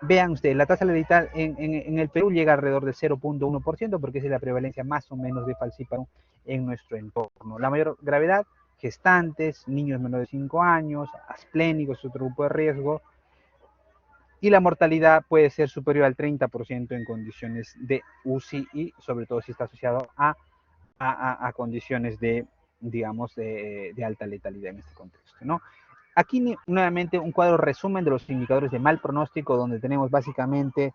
Vean ustedes, la tasa letal en el Perú llega alrededor del 0.1% porque esa es la prevalencia más o menos de falciparum en nuestro entorno. La mayor gravedad, gestantes, niños menores de 5 años, asplénicos, otro grupo de riesgo, y la mortalidad puede ser superior al 30% en condiciones de UCI y sobre todo si está asociado a condiciones de, digamos, de alta letalidad en este contexto, ¿no? Aquí nuevamente un cuadro resumen de los indicadores de mal pronóstico donde tenemos básicamente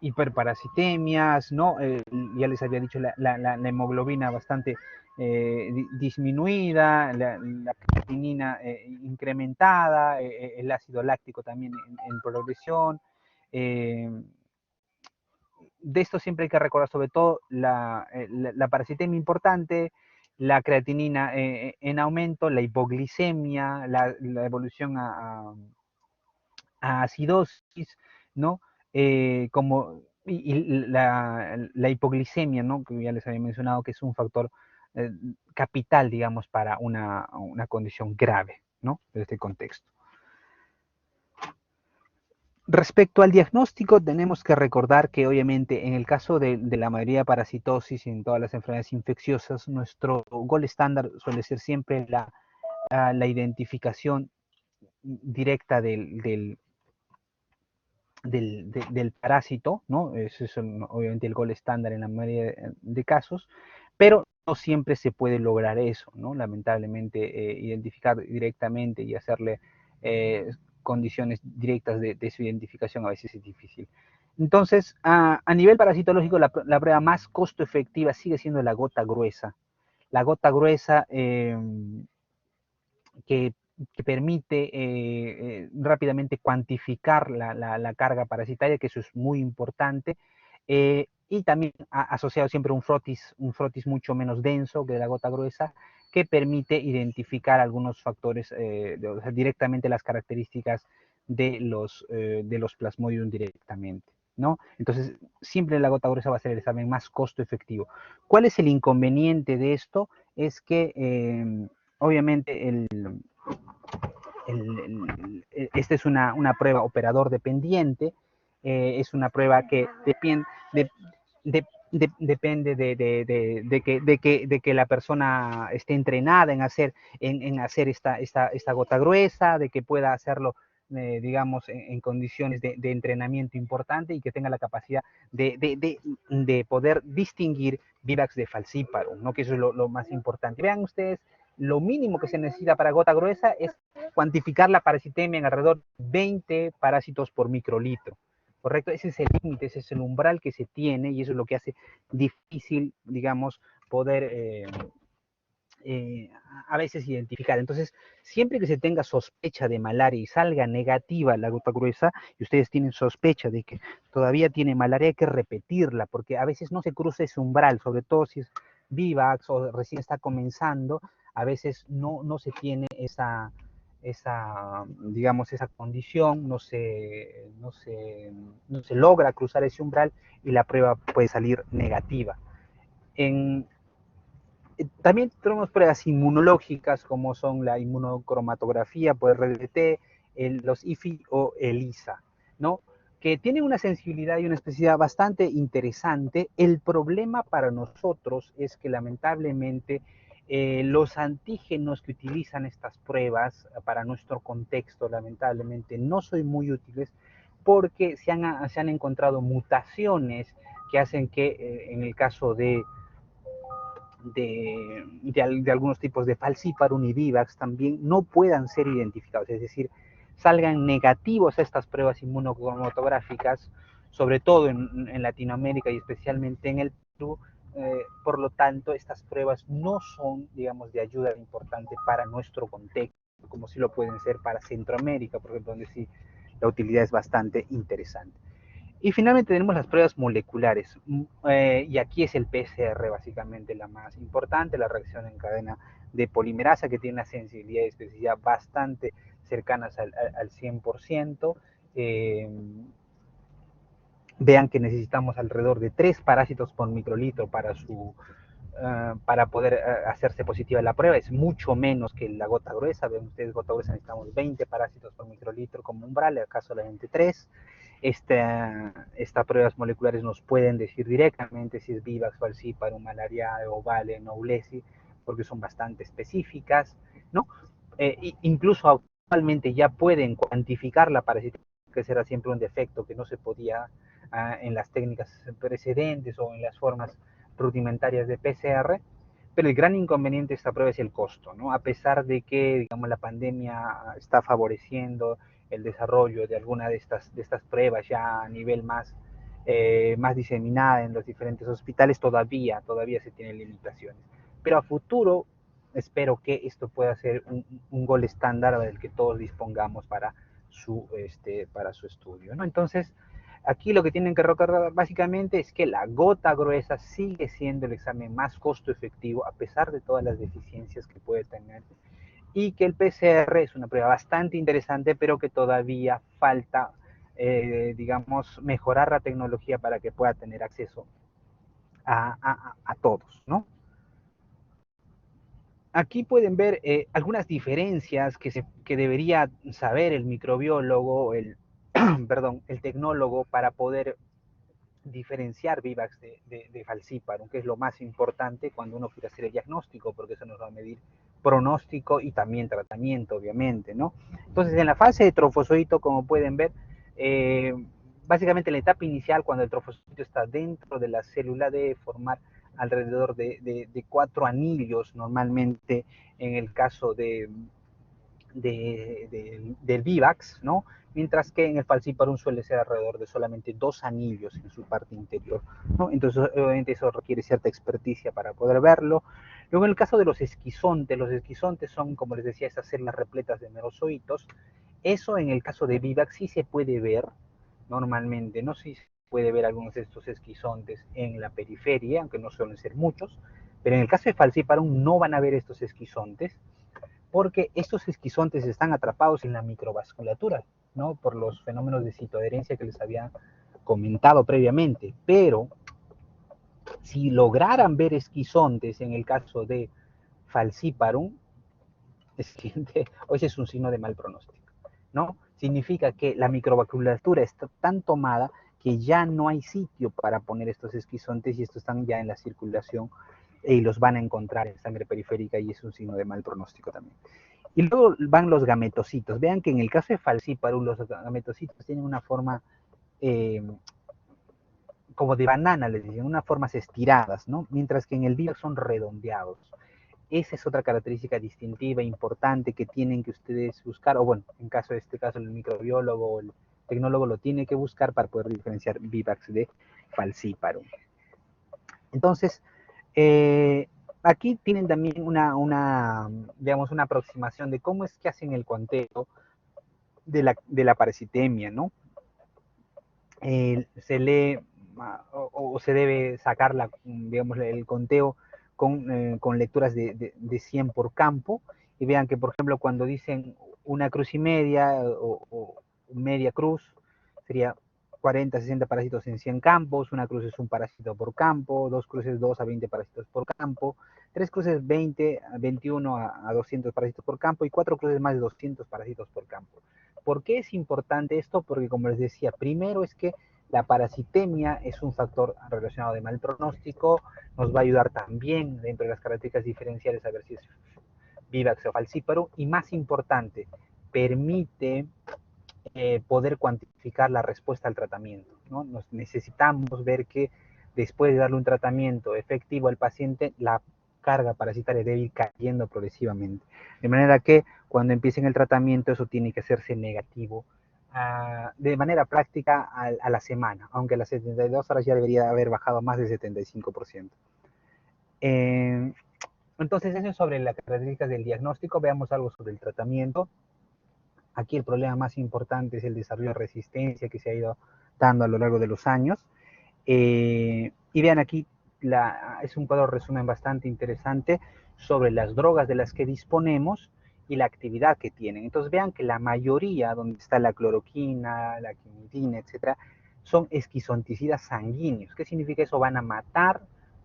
hiperparasitemias, ¿no? Ya les había dicho la hemoglobina bastante disminuida, la creatinina incrementada, el ácido láctico también en progresión. De esto siempre hay que recordar sobre todo la parasitemia importante, la creatinina en aumento, la hipoglicemia, la evolución a acidosis, ¿no? Y la hipoglicemia, ¿no? Que ya les había mencionado que es un factor capital, digamos, para una condición grave, ¿no? De este contexto. Respecto al diagnóstico, tenemos que recordar que obviamente en el caso de la mayoría de parasitosis y en todas las enfermedades infecciosas, nuestro gol estándar suele ser siempre la identificación directa del parásito, ¿no? Ese es obviamente el gol estándar en la mayoría de casos, pero no siempre se puede lograr eso, ¿no? Lamentablemente, identificar directamente y hacerle condiciones directas de su identificación a veces es difícil. Entonces, a nivel parasitológico, la prueba más costo efectiva sigue siendo la gota gruesa. La gota gruesa que, que, permite rápidamente cuantificar la carga parasitaria, que eso es muy importante, y también asociado siempre un frotis mucho menos denso que la gota gruesa, que permite identificar algunos factores, o sea, directamente las características de los plasmodium directamente, ¿no? Entonces, siempre la gota gruesa va a ser el examen más costo efectivo. ¿Cuál es el inconveniente de esto? Es que, obviamente, esta es una prueba operador dependiente, es una prueba que depende de que la persona esté entrenada en hacer esta gota gruesa, de que pueda hacerlo, digamos, en condiciones de entrenamiento importante y que tenga la capacidad de poder distinguir Vivax de falciparum, ¿no? Que eso es lo más importante. Vean ustedes, lo mínimo que se necesita para gota gruesa es cuantificar la parasitemia en alrededor de 20 parásitos por microlitro. ¿Correcto? Ese es el límite, ese es el umbral que se tiene y eso es lo que hace difícil, digamos, poder a veces identificar. Entonces, siempre que se tenga sospecha de malaria y salga negativa la gota gruesa y ustedes tienen sospecha de que todavía tiene malaria, hay que repetirla porque a veces no se cruza ese umbral, sobre todo si es Vivax o recién está comenzando, a veces no se tiene digamos, esa condición, no se logra cruzar ese umbral y la prueba puede salir negativa. También tenemos pruebas inmunológicas como son la inmunocromatografía por RDT, los IFI o ELISA, ¿no? Que tienen una sensibilidad y una especificidad bastante interesante. El problema para nosotros es que lamentablemente los antígenos que utilizan estas pruebas para nuestro contexto lamentablemente no son muy útiles porque se han encontrado mutaciones que hacen que en el caso de algunos tipos de falciparum y Vivax también no puedan ser identificados, es decir, salgan negativos estas pruebas inmunocromatográficas, sobre todo en Latinoamérica y especialmente en el Perú. Por lo tanto, estas pruebas no son, digamos, de ayuda importante para nuestro contexto, como sí lo pueden ser para Centroamérica, por ejemplo, donde sí la utilidad es bastante interesante. Y finalmente tenemos las pruebas moleculares, y aquí es el PCR básicamente la más importante, la reacción en cadena de polimerasa, que tiene una sensibilidad y especificidad bastante cercanas al 100%. Vean que necesitamos alrededor de 3 parásitos por microlitro para poder hacerse positiva la prueba. Es mucho menos que la gota gruesa. Ven ustedes, gota gruesa necesitamos 20 parásitos por microlitro como umbral, acá solamente 3. Estas pruebas moleculares nos pueden decir directamente si es Vivax, falciparum, malariae, ovale, noblesi, porque son bastante específicas, ¿no? Incluso actualmente ya pueden cuantificar la parasitemia, que será siempre un defecto que no se podía en las técnicas precedentes o en las formas rudimentarias de PCR, pero el gran inconveniente de esta prueba es el costo, ¿no? A pesar de que, digamos, la pandemia está favoreciendo el desarrollo de alguna de estas pruebas ya a nivel más diseminada en los diferentes hospitales, todavía se tienen limitaciones. Pero a futuro espero que esto pueda ser un gol estándar del que todos dispongamos para su estudio, ¿no? Entonces, aquí lo que tienen que recordar básicamente es que la gota gruesa sigue siendo el examen más costo efectivo a pesar de todas las deficiencias que puede tener y que el PCR es una prueba bastante interesante pero que todavía falta, digamos, mejorar la tecnología para que pueda tener acceso a todos, ¿no? Aquí pueden ver algunas diferencias que debería saber el microbiólogo, perdón, el tecnólogo para poder diferenciar Vivax de falciparum, que es lo más importante cuando uno quiere hacer el diagnóstico, porque eso nos va a medir pronóstico y también tratamiento, obviamente, ¿no? Entonces, en la fase de trofosodito, como pueden ver, básicamente en la etapa inicial, cuando el trofosodito está dentro de la célula, debe formar alrededor de 4 anillos, normalmente en el caso del Vivax, ¿no? Mientras que en el falciparum suele ser alrededor de solamente 2 anillos en su parte interior, ¿no? Entonces, obviamente eso requiere cierta experticia para poder verlo. Luego, en el caso de los esquizontes son, como les decía, esas células repletas de merozoitos. Eso en el caso de Vivax sí se puede ver normalmente, no sé si se puede ver algunos de estos esquizontes en la periferia, aunque no suelen ser muchos, pero en el caso de falciparum no van a ver estos esquizontes, porque estos esquizontes están atrapados en la microvasculatura, ¿no? Por los fenómenos de citoadherencia que les había comentado previamente. Pero si lograran ver esquizontes en el caso de falciparum, ese es un signo de mal pronóstico, ¿no? Significa que la microvasculatura está tan tomada que ya no hay sitio para poner estos esquizontes y estos están ya en la circulación y los van a encontrar en sangre periférica y es un signo de mal pronóstico también. Y luego van los gametocitos. Vean que en el caso de falciparum, los gametocitos tienen una forma eh, como de banana, les dicen, unas formas estiradas, ¿no? Mientras que en el Vivax son redondeados. Esa es otra característica distintiva, importante, que tienen que ustedes buscar, o bueno, en caso de este caso el microbiólogo o el tecnólogo lo tiene que buscar para poder diferenciar Vivax de falciparum. Entonces, aquí tienen también digamos, una aproximación de cómo es que hacen el conteo de la parasitemia, ¿no? Se lee o se debe sacar digamos, el conteo con lecturas de 100 por campo, y vean que, por ejemplo, cuando dicen una cruz y media o media cruz, sería 40, 60 parásitos en 100 campos, una cruz es un parásito por campo, dos cruces 2 a 20 parásitos por campo, tres cruces 20, 21 a 200 parásitos por campo y cuatro cruces más de 200 parásitos por campo. ¿Por qué es importante esto? Porque, como les decía, primero es que la parasitemia es un factor relacionado de mal pronóstico, nos va a ayudar también dentro de las características diferenciales a ver si es Vivax o falciparum, y más importante, permite poder cuantificar la respuesta al tratamiento, ¿no? Necesitamos ver que después de darle un tratamiento efectivo al paciente, la carga parasitaria debe ir cayendo progresivamente. De manera que cuando empiecen el tratamiento, eso tiene que hacerse negativo de manera práctica a la semana, aunque a las 72 horas ya debería haber bajado más del 75%. Entonces, eso es sobre las características del diagnóstico. Veamos algo sobre el tratamiento. Aquí el problema más importante es el desarrollo de resistencia que se ha ido dando a lo largo de los años. Y vean aquí, es un cuadro resumen bastante interesante sobre las drogas de las que disponemos y la actividad que tienen. Entonces vean que la mayoría, donde está la cloroquina, la quinidina, etcétera, son esquizonticidas sanguíneos. ¿Qué significa eso? Van a matar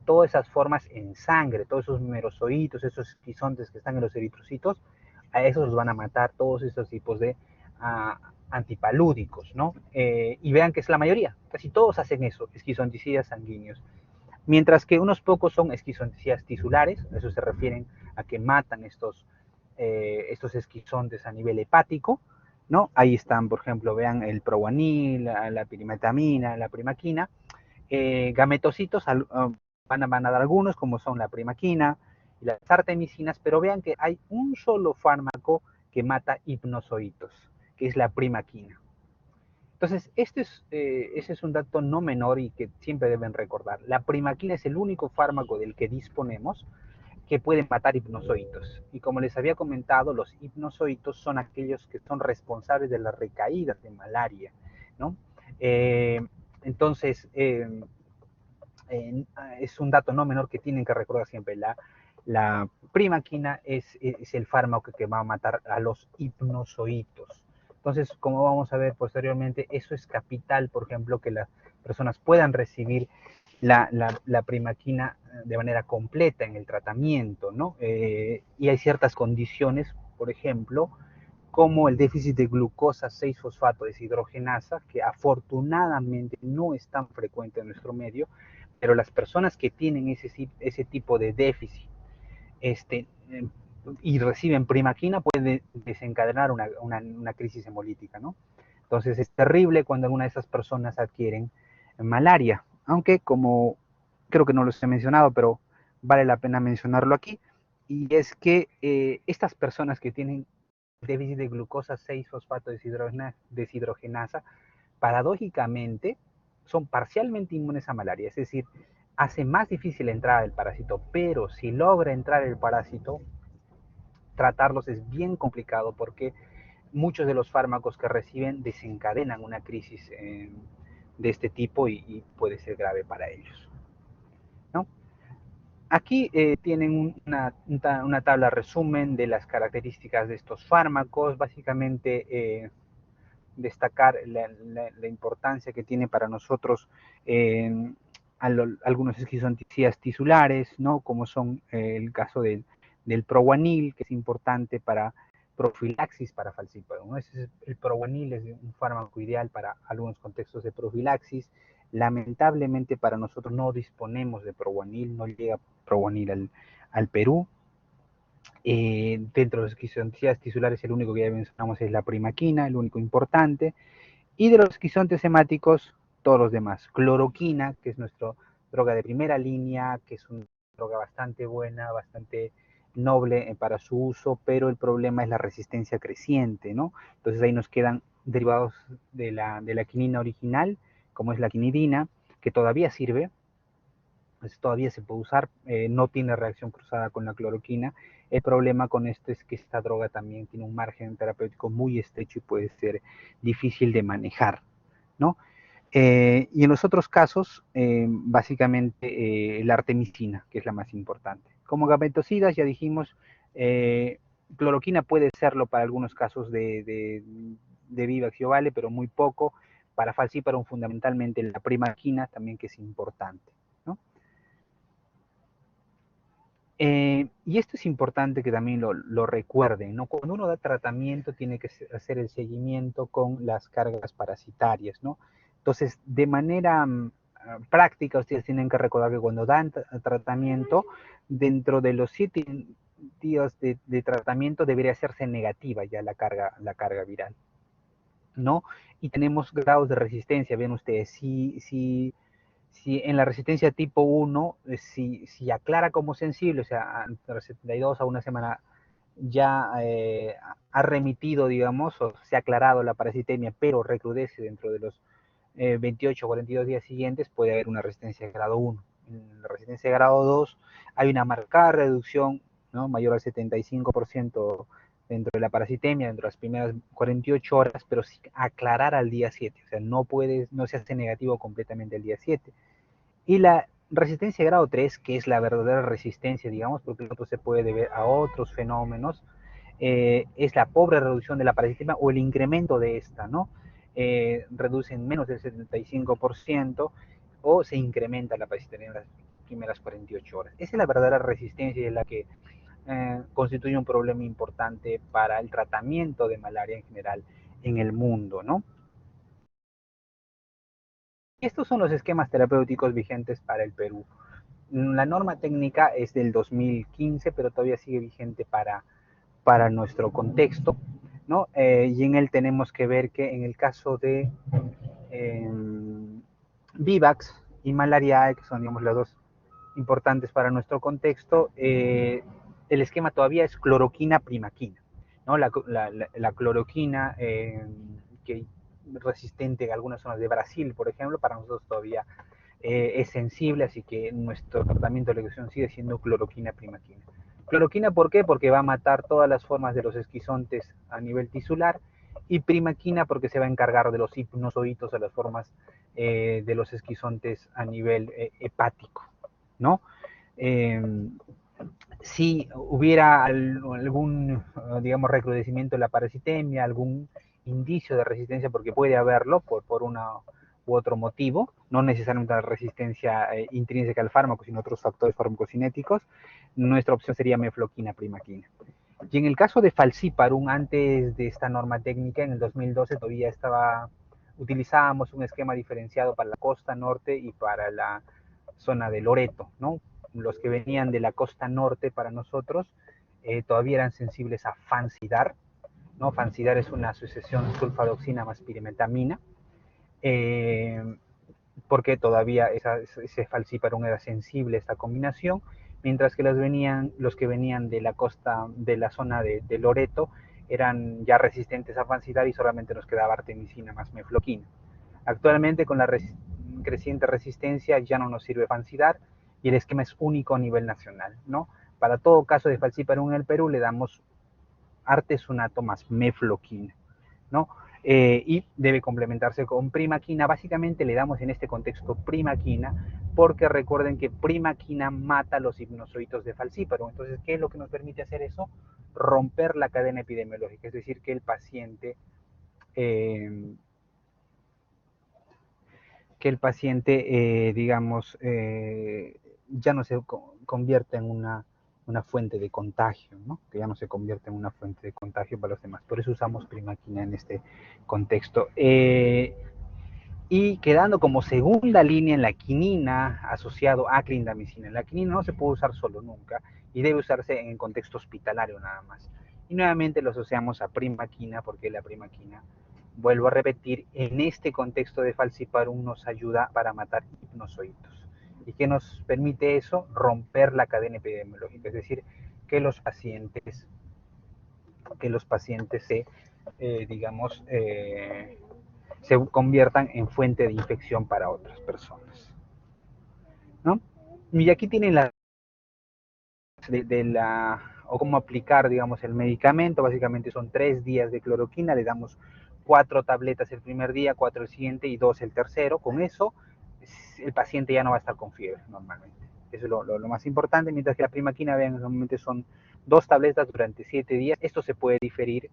todas esas formas en sangre, todos esos merozoitos, esos esquizontes que están en los eritrocitos, a esos los van a matar todos estos tipos de antipalúdicos, ¿no? Y vean que es la mayoría, casi todos hacen eso, esquizonticidas sanguíneos. Mientras que unos pocos son esquizonticidas tisulares, a eso se refieren a que matan estos esquizontes a nivel hepático, ¿no? Ahí están, por ejemplo, vean el proguanil, la pirimetamina, la primaquina. Gametocitos van a dar algunos, como son la primaquina y las artemisinas, pero vean que hay un solo fármaco que mata hipnozoitos, que es la primaquina. Entonces, ese es un dato no menor y que siempre deben recordar. La primaquina es el único fármaco del que disponemos que puede matar hipnozoitos. Y como les había comentado, los hipnozoitos son aquellos que son responsables de las recaídas de malaria, ¿no? Entonces, es un dato no menor que tienen que recordar siempre. La primaquina es el fármaco que va a matar a los hipnozoitos. Entonces, como vamos a ver posteriormente, eso es capital, por ejemplo, que las personas puedan recibir la primaquina de manera completa en el tratamiento, ¿no? Y hay ciertas condiciones, por ejemplo, como el déficit de glucosa 6-fosfato deshidrogenasa, que afortunadamente no es tan frecuente en nuestro medio, pero las personas que tienen ese tipo de déficit y reciben primaquina pueden desencadenar una crisis hemolítica, ¿no? Entonces es terrible cuando alguna de esas personas adquieren malaria, aunque como creo que no los he mencionado, pero vale la pena mencionarlo aquí, y es que estas personas que tienen déficit de glucosa 6-fosfato deshidrogenasa, paradójicamente son parcialmente inmunes a malaria, es decir, hace más difícil la entrada del parásito, pero si logra entrar el parásito, tratarlos es bien complicado porque muchos de los fármacos que reciben desencadenan una crisis de este tipo y puede ser grave para ellos, ¿no? Aquí tienen una tabla resumen de las características de estos fármacos, básicamente destacar la importancia que tiene para nosotros algunos esquizonticidas tisulares, ¿no? Como son el caso del Proguanil, que es importante para profilaxis para falciparum, ¿no? El Proguanil es un fármaco ideal para algunos contextos de profilaxis. Lamentablemente para nosotros no disponemos de Proguanil, no llega Proguanil al Perú. Dentro de los esquizonticidas tisulares el único que ya mencionamos es la primaquina, el único importante. Y de los esquizontes hemáticos, todos los demás. Cloroquina, que es nuestra droga de primera línea, que es una droga bastante buena, bastante noble para su uso, pero el problema es la resistencia creciente, ¿no? Entonces ahí nos quedan derivados de la quinina original, como es la quinidina, que todavía sirve, pues todavía se puede usar, no tiene reacción cruzada con la cloroquina. El problema con esto es que esta droga también tiene un margen terapéutico muy estrecho y puede ser difícil de manejar, ¿no? Y en los otros casos, básicamente la artemisina, que es la más importante. Como gametocidas, ya dijimos, cloroquina puede serlo para algunos casos de Vivax y Ovale, pero muy poco. Para falciparum, fundamentalmente la primaquina, también que es importante, ¿no? Y esto es importante que también lo recuerden, ¿no? Cuando uno da tratamiento tiene que hacer el seguimiento con las cargas parasitarias, ¿no? Entonces, de manera práctica, ustedes tienen que recordar que cuando dan tratamiento, dentro de los 7 días de tratamiento debería hacerse negativa ya la carga viral, ¿no? Y tenemos grados de resistencia, ven ustedes, si en la resistencia tipo 1, si aclara como sensible, o sea, entre los 72 a una semana ya ha remitido, digamos, o se ha aclarado la parasitemia, pero recrudece dentro de los 28 o 42 días siguientes, puede haber una resistencia de grado 1. En la resistencia de grado 2 hay una marcada reducción, ¿no? Mayor al 75% dentro de la parasitemia, dentro de las primeras 48 horas, pero sin aclarar al día 7, o sea, no se hace negativo completamente al día 7. Y la resistencia de grado 3, que es la verdadera resistencia, digamos, porque el otro se puede deber a otros fenómenos, es la pobre reducción de la parasitemia o el incremento de esta, ¿no? Reduce en menos del 75% o se incrementa la parasitemia en las primeras 48 horas. Esa es la verdadera resistencia y es la que constituye un problema importante para el tratamiento de malaria en general en el mundo, ¿no? Estos son los esquemas terapéuticos vigentes para el Perú. La norma técnica es del 2015, pero todavía sigue vigente para nuestro contexto, ¿no? Y en él tenemos que ver que en el caso de eh, Vivax y Malariae, que son, digamos, las dos importantes para nuestro contexto, el esquema todavía es cloroquina-primaquina, ¿no? La cloroquina, que es resistente en algunas zonas de Brasil, por ejemplo, para nosotros todavía es sensible, así que nuestro tratamiento de la elección sigue siendo cloroquina-primaquina. Cloroquina, ¿por qué? Porque va a matar todas las formas de los esquizontes a nivel tisular, y primaquina porque se va a encargar de los hipnozoitos, de las formas de los esquizontes a nivel hepático, ¿no? Eh, si hubiera algún, digamos, recrudecimiento de la parasitemia, algún indicio de resistencia, porque puede haberlo por una u otro motivo, no necesariamente la resistencia intrínseca al fármaco, sino otros factores farmacocinéticos, nuestra opción sería mefloquina primaquina. Y en el caso de falciparum, antes de esta norma técnica, en el 2012 todavía utilizábamos un esquema diferenciado para la costa norte y para la zona de Loreto, ¿no? Los que venían de la costa norte para nosotros todavía eran sensibles a Fancidar, ¿no? Fancidar es una asociación sulfadoxina más pirimetamina, eh, porque todavía ese falciparum era sensible a esta combinación, mientras que los que venían de la costa, de la zona de Loreto, eran ya resistentes a falsidad y solamente nos quedaba artemisina más mefloquina. Actualmente, con la creciente resistencia, ya no nos sirve falsidad y el esquema es único a nivel nacional, ¿no? Para todo caso de falciparum en el Perú le damos artesunato más mefloquina, ¿no? Y debe complementarse con primaquina. Básicamente le damos en este contexto primaquina porque recuerden que primaquina mata los hipnozoitos de falciparum. Entonces, ¿qué es lo que nos permite hacer eso? Romper la cadena epidemiológica, es decir, que el paciente digamos, ya no se convierte en una fuente de contagio, ¿no? Que ya no se convierte en una fuente de contagio para los demás. Por eso usamos primaquina en este contexto. Y quedando como segunda línea en la quinina asociado a clindamicina. La quinina no se puede usar solo nunca y debe usarse en el contexto hospitalario nada más. Y nuevamente lo asociamos a primaquina porque la primaquina, vuelvo a repetir, en este contexto de falciparum nos ayuda para matar hipnozoitos. ¿Y qué nos permite eso? Romper la cadena epidemiológica, es decir, que los pacientes se, digamos, se conviertan en fuente de infección para otras personas, ¿no? Y aquí tienen la o cómo aplicar, digamos, el medicamento. Básicamente son 3 días de cloroquina, le damos 4 tabletas el primer día, 4 el siguiente y 2 el tercero. Con eso, el paciente ya no va a estar con fiebre normalmente. Eso es lo más importante, mientras que la primaquina, vean, normalmente son 2 tabletas durante 7 días. Esto se puede diferir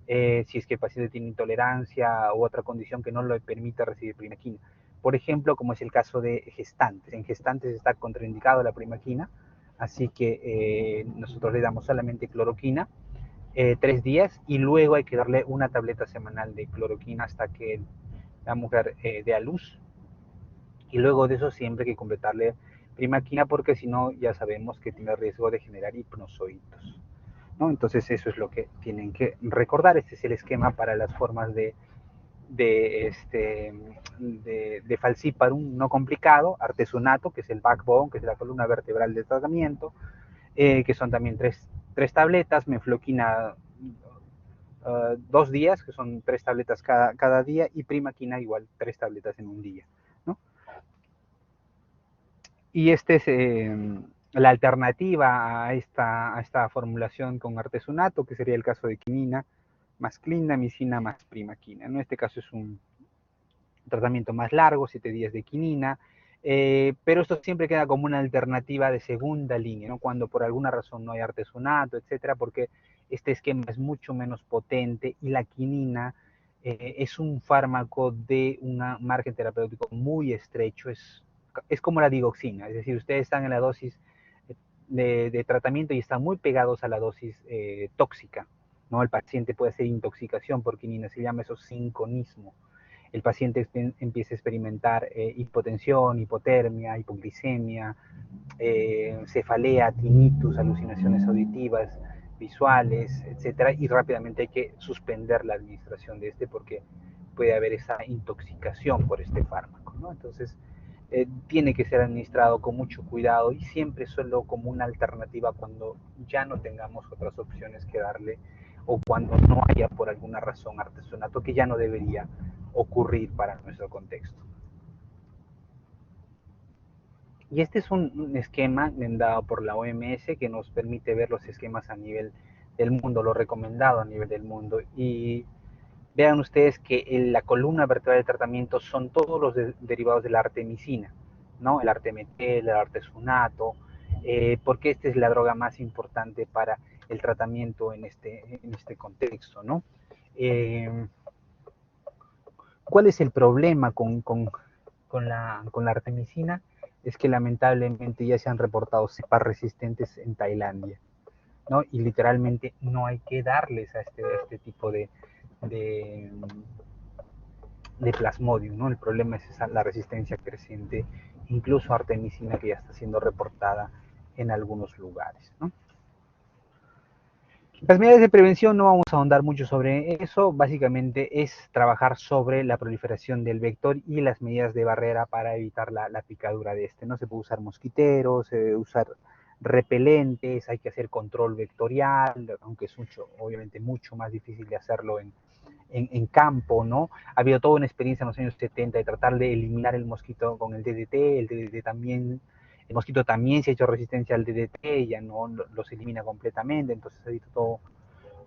si es que el paciente tiene intolerancia u otra condición que no le permita recibir primaquina. Por ejemplo, como es el caso de gestantes. En gestantes está contraindicado la primaquina, así que nosotros le damos solamente cloroquina 3 días y luego hay que darle una tableta semanal de cloroquina hasta que la mujer dé a luz. Y luego de eso siempre hay que completarle primaquina porque si no ya sabemos que tiene riesgo de generar hipnozoitos, ¿no? Entonces eso es lo que tienen que recordar. Este es el esquema para las formas de falciparum no complicado, artesunato, que es el backbone, que es la columna vertebral del tratamiento, que son también tres tabletas, mefloquina 2 días, que son 3 tabletas cada día, y primaquina igual 3 tabletas en un día, ¿no? Y este es la alternativa a esta formulación con artesunato, que sería el caso de quinina más clindamicina más primaquina. En este caso es un tratamiento más largo, 7 días de quinina, pero esto siempre queda como una alternativa de segunda línea, ¿no? Cuando por alguna razón no hay artesunato, etcétera, porque este esquema es mucho menos potente y la quinina es un fármaco de un margen terapéutico muy estrecho, es como la digoxina, es decir, ustedes están en la dosis de tratamiento y están muy pegados a la dosis tóxica, ¿no? El paciente puede hacer intoxicación por quinina, se llama eso sinconismo. El paciente empieza a experimentar hipotensión, hipotermia, hipoglicemia, cefalea, tinnitus, alucinaciones auditivas, visuales, etcétera, y rápidamente hay que suspender la administración de este porque puede haber esa intoxicación por este fármaco, ¿no? Entonces, tiene que ser administrado con mucho cuidado y siempre solo como una alternativa cuando ya no tengamos otras opciones que darle o cuando no haya por alguna razón artesonato que ya no debería ocurrir para nuestro contexto. Y este es un esquema dado por la OMS que nos permite ver los esquemas a nivel del mundo, lo recomendado a nivel del mundo. Y vean ustedes que la columna vertebral del tratamiento son todos los derivados de la artemisina, ¿no? El artemetel, el artesunato, porque esta es la droga más importante para el tratamiento en este contexto, ¿no? ¿Cuál es el problema con la artemisina? Es que lamentablemente ya se han reportado cepas resistentes en Tailandia, ¿no? Y literalmente no hay que darles a este tipo de, de plasmodium, ¿no? El problema es la resistencia creciente, incluso artemisina que ya está siendo reportada en algunos lugares, ¿no? Las medidas de prevención no vamos a ahondar mucho sobre eso, básicamente es trabajar sobre la proliferación del vector y las medidas de barrera para evitar la picadura de este. No se puede usar mosquiteros, se debe usar repelentes, hay que hacer control vectorial, aunque es obviamente mucho más difícil de hacerlo en campo, ¿no? Ha habido toda una experiencia en los años 70 de tratar de eliminar el mosquito con el DDT también, el mosquito también se ha hecho resistencia al DDT, ya no los elimina completamente, entonces ha habido todo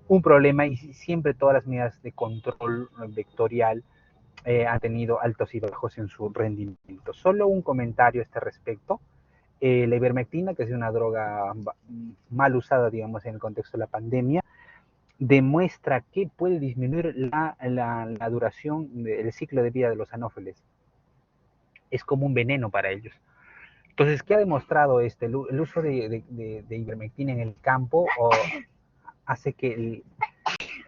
un problema y siempre todas las medidas de control vectorial han tenido altos y bajos en su rendimiento. Solo un comentario a este respecto. La ivermectina, que es una droga mal usada, digamos, en el contexto de la pandemia, demuestra que puede disminuir la duración del ciclo de vida de los anófeles. Es como un veneno para ellos. Entonces, ¿qué ha demostrado este? El uso de ivermectina en el campo hace que,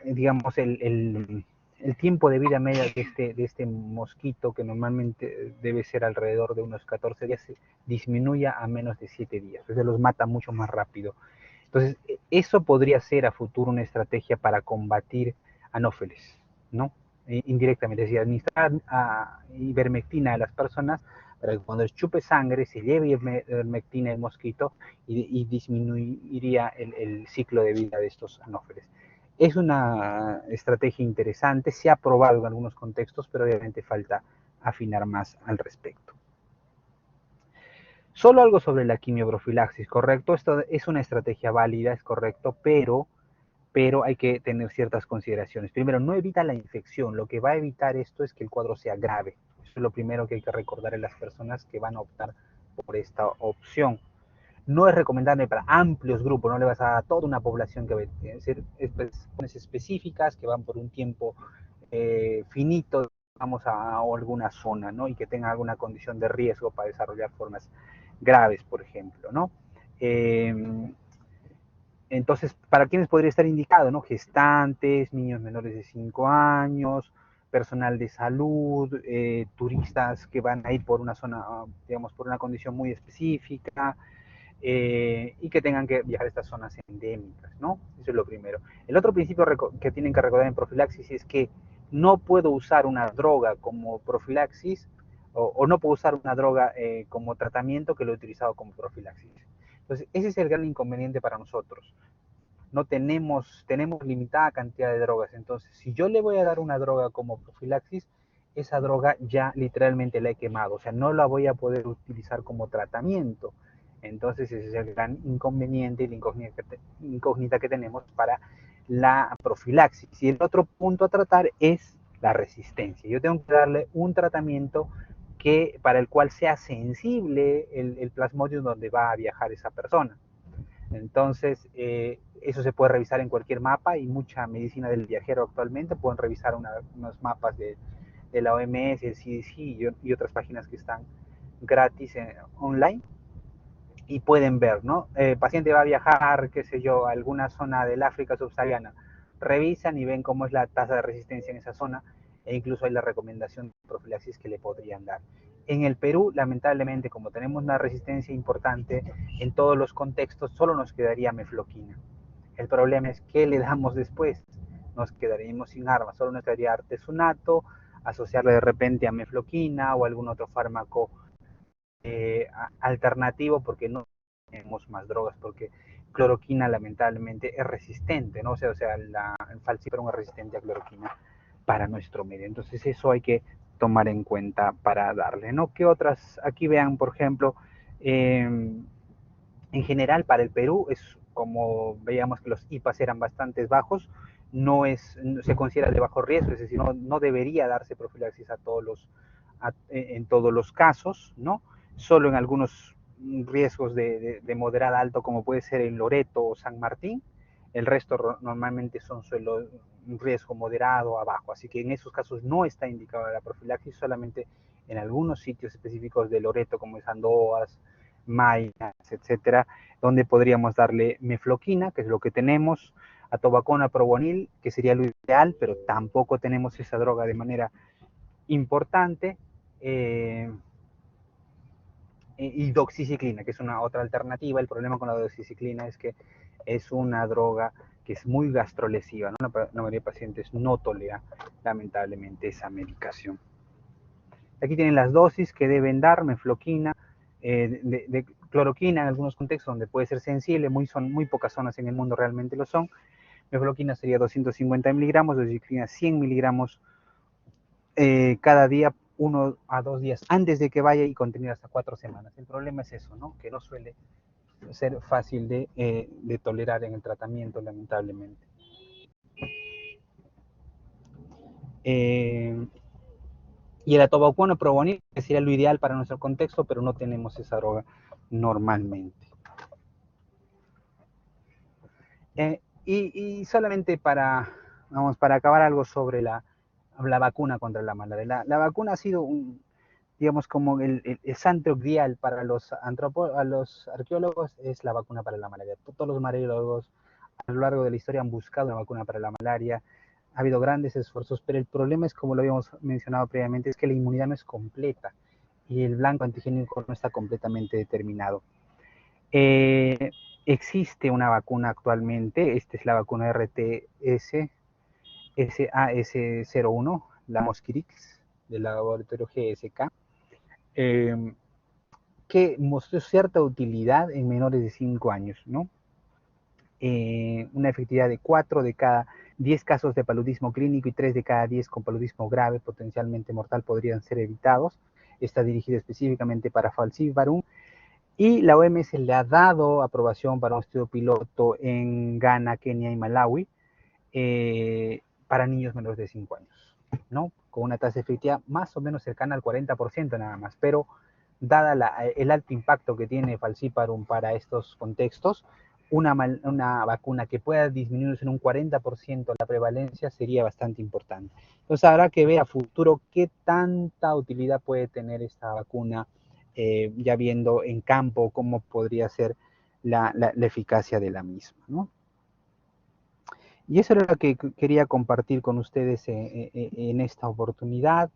digamos, el tiempo de vida media de este mosquito, que normalmente debe ser alrededor de unos 14 días, disminuya a menos de 7 días. Entonces los mata mucho más rápido. Entonces, eso podría ser a futuro una estrategia para combatir anófeles, ¿no? Indirectamente, es decir, administrar ivermectina a las personas para que cuando les chupe sangre se lleve ivermectina el mosquito y disminuiría el ciclo de vida de estos anófeles. Es una estrategia interesante, se ha probado en algunos contextos, pero obviamente falta afinar más al respecto. Solo algo sobre la quimioprofilaxis, ¿correcto? Esto es una estrategia válida, es correcto, pero hay que tener ciertas consideraciones. Primero, no evita la infección, lo que va a evitar esto es que el cuadro sea grave. Eso es lo primero que hay que recordar a las personas que van a optar por esta opción. No es recomendable para amplios grupos, no le vas a dar a toda una población que va a ser específicas, que van por un tiempo finito, vamos a alguna zona, ¿no? Y que tengan alguna condición de riesgo para desarrollar formas graves, por ejemplo, ¿no? Entonces, ¿para quiénes podría estar indicado? ¿No? Gestantes, niños menores de 5 años, personal de salud, turistas que van a ir por una zona, digamos, por una condición muy específica, y que tengan que viajar a estas zonas endémicas, ¿no? Eso es lo primero. El otro principio que tienen que recordar en profilaxis es que no puedo usar una droga como profilaxis o no puedo usar una droga como tratamiento que lo he utilizado como profilaxis. Entonces, ese es el gran inconveniente para nosotros. No tenemos limitada cantidad de drogas. Entonces, si yo le voy a dar una droga como profilaxis, esa droga ya literalmente la he quemado. O sea, no la voy a poder utilizar como tratamiento. Entonces, ese es el gran inconveniente y la incógnita que tenemos para la profilaxis. Y el otro punto a tratar es la resistencia. Yo tengo que darle un tratamiento para el cual sea sensible el plasmodium donde va a viajar esa persona. Entonces, eso se puede revisar en cualquier mapa y mucha medicina del viajero actualmente pueden revisar unos mapas de la OMS, el CDC y otras páginas que están gratis online y pueden ver, ¿no? El paciente va a viajar, qué sé yo, a alguna zona del África subsahariana, revisan y ven cómo es la tasa de resistencia en esa zona e incluso hay la recomendación de profilaxis que le podrían dar. En el Perú, lamentablemente, como tenemos una resistencia importante, en todos los contextos solo nos quedaría mefloquina. El problema es qué le damos después. Nos quedaríamos sin armas, solo nos quedaría artesunato, asociarle de repente a mefloquina o algún otro fármaco alternativo porque no tenemos más drogas, porque cloroquina lamentablemente es resistente, ¿no? El falciparum es resistente a cloroquina para nuestro medio. Entonces eso hay que tomar en cuenta para darle, ¿no? ¿Qué otras? Aquí vean, por ejemplo, en general para el Perú es como veíamos que los IPAs eran bastante bajos, no se considera de bajo riesgo, es decir, no debería darse profilaxis en todos los casos, ¿no? Solo en algunos riesgos de moderada a alto, como puede ser en Loreto o San Martín, el resto normalmente son solo un riesgo moderado abajo, así que en esos casos no está indicada la profilaxis, solamente en algunos sitios específicos de Loreto, como es Andoas, Mayas, etcétera, donde podríamos darle mefloquina, que es lo que tenemos, atobacona, probonil, que sería lo ideal, pero tampoco tenemos esa droga de manera importante, y doxiciclina, que es una otra alternativa. El problema con la doxiciclina es que es una droga que es muy gastrolesiva, ¿no? La mayoría de pacientes no tolera lamentablemente esa medicación. Aquí tienen las dosis que deben dar, mefloquina, de cloroquina en algunos contextos donde puede ser sensible, son muy pocas zonas en el mundo realmente lo son. Mefloquina sería 250 miligramos, doxiciclina 100 miligramos cada día, 1 a 2 días antes de que vaya y contener hasta 4 semanas. El problema es eso, ¿no? Que no suele ser fácil de tolerar en el tratamiento, lamentablemente. Y el atovaquone probonil, que sería lo ideal para nuestro contexto, pero no tenemos esa droga normalmente. Y solamente para acabar algo sobre la vacuna contra la malaria. La vacuna ha sido digamos, como el santo grial para los arqueólogos es la vacuna para la malaria. Todos los mariólogos a lo largo de la historia han buscado una vacuna para la malaria. Ha habido grandes esfuerzos, pero el problema es, como lo habíamos mencionado previamente, es que la inmunidad no es completa y el blanco antigénico no está completamente determinado. Existe una vacuna actualmente, esta es la vacuna RTS SAS01, la Mosquirix, del laboratorio GSK, que mostró cierta utilidad en menores de 5 años, ¿no? Una efectividad de 4 de cada 10 casos de paludismo clínico y 3 de cada 10 con paludismo grave, potencialmente mortal, podrían ser evitados. Está dirigido específicamente para falciparum. Y la OMS le ha dado aprobación para un estudio piloto en Ghana, Kenia y Malawi para niños menores de 5 años, ¿no? Con una tasa de efectividad más o menos cercana al 40% nada más, pero dada el alto impacto que tiene falciparum para estos contextos, una vacuna que pueda disminuirse en un 40% la prevalencia sería bastante importante. Entonces habrá que ver a futuro qué tanta utilidad puede tener esta vacuna, ya viendo en campo cómo podría ser la eficacia de la misma, ¿no? Y eso era lo que quería compartir con ustedes en esta oportunidad.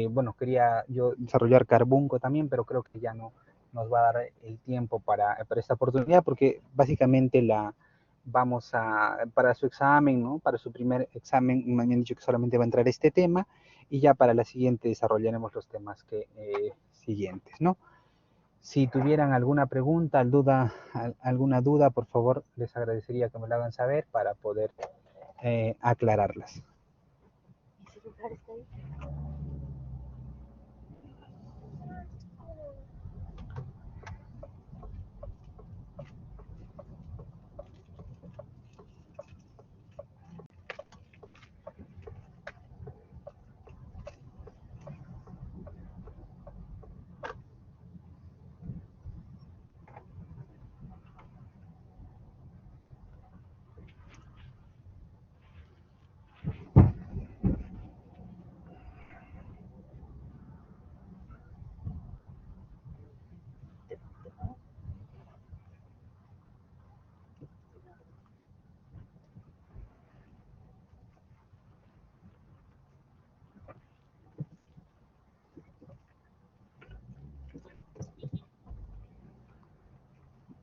Bueno, quería yo desarrollar Carbunco también, pero creo que ya no nos va a dar el tiempo para esta oportunidad, porque básicamente para su examen, ¿no? Para su primer examen, me han dicho que solamente va a entrar este tema, y ya para la siguiente desarrollaremos los temas siguientes, ¿no? Si tuvieran alguna pregunta, alguna duda, por favor, les agradecería que me lo hagan saber para poder aclararlas.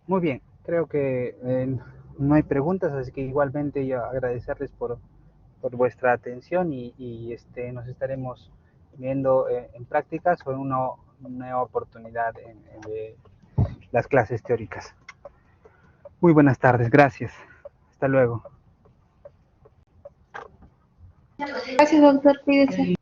Muy bien, creo que no hay preguntas, así que igualmente yo agradecerles por vuestra atención y nos estaremos viendo en prácticas o en una nueva oportunidad de las clases teóricas. Muy buenas tardes, gracias. Hasta luego. Gracias, doctor. Cuídese.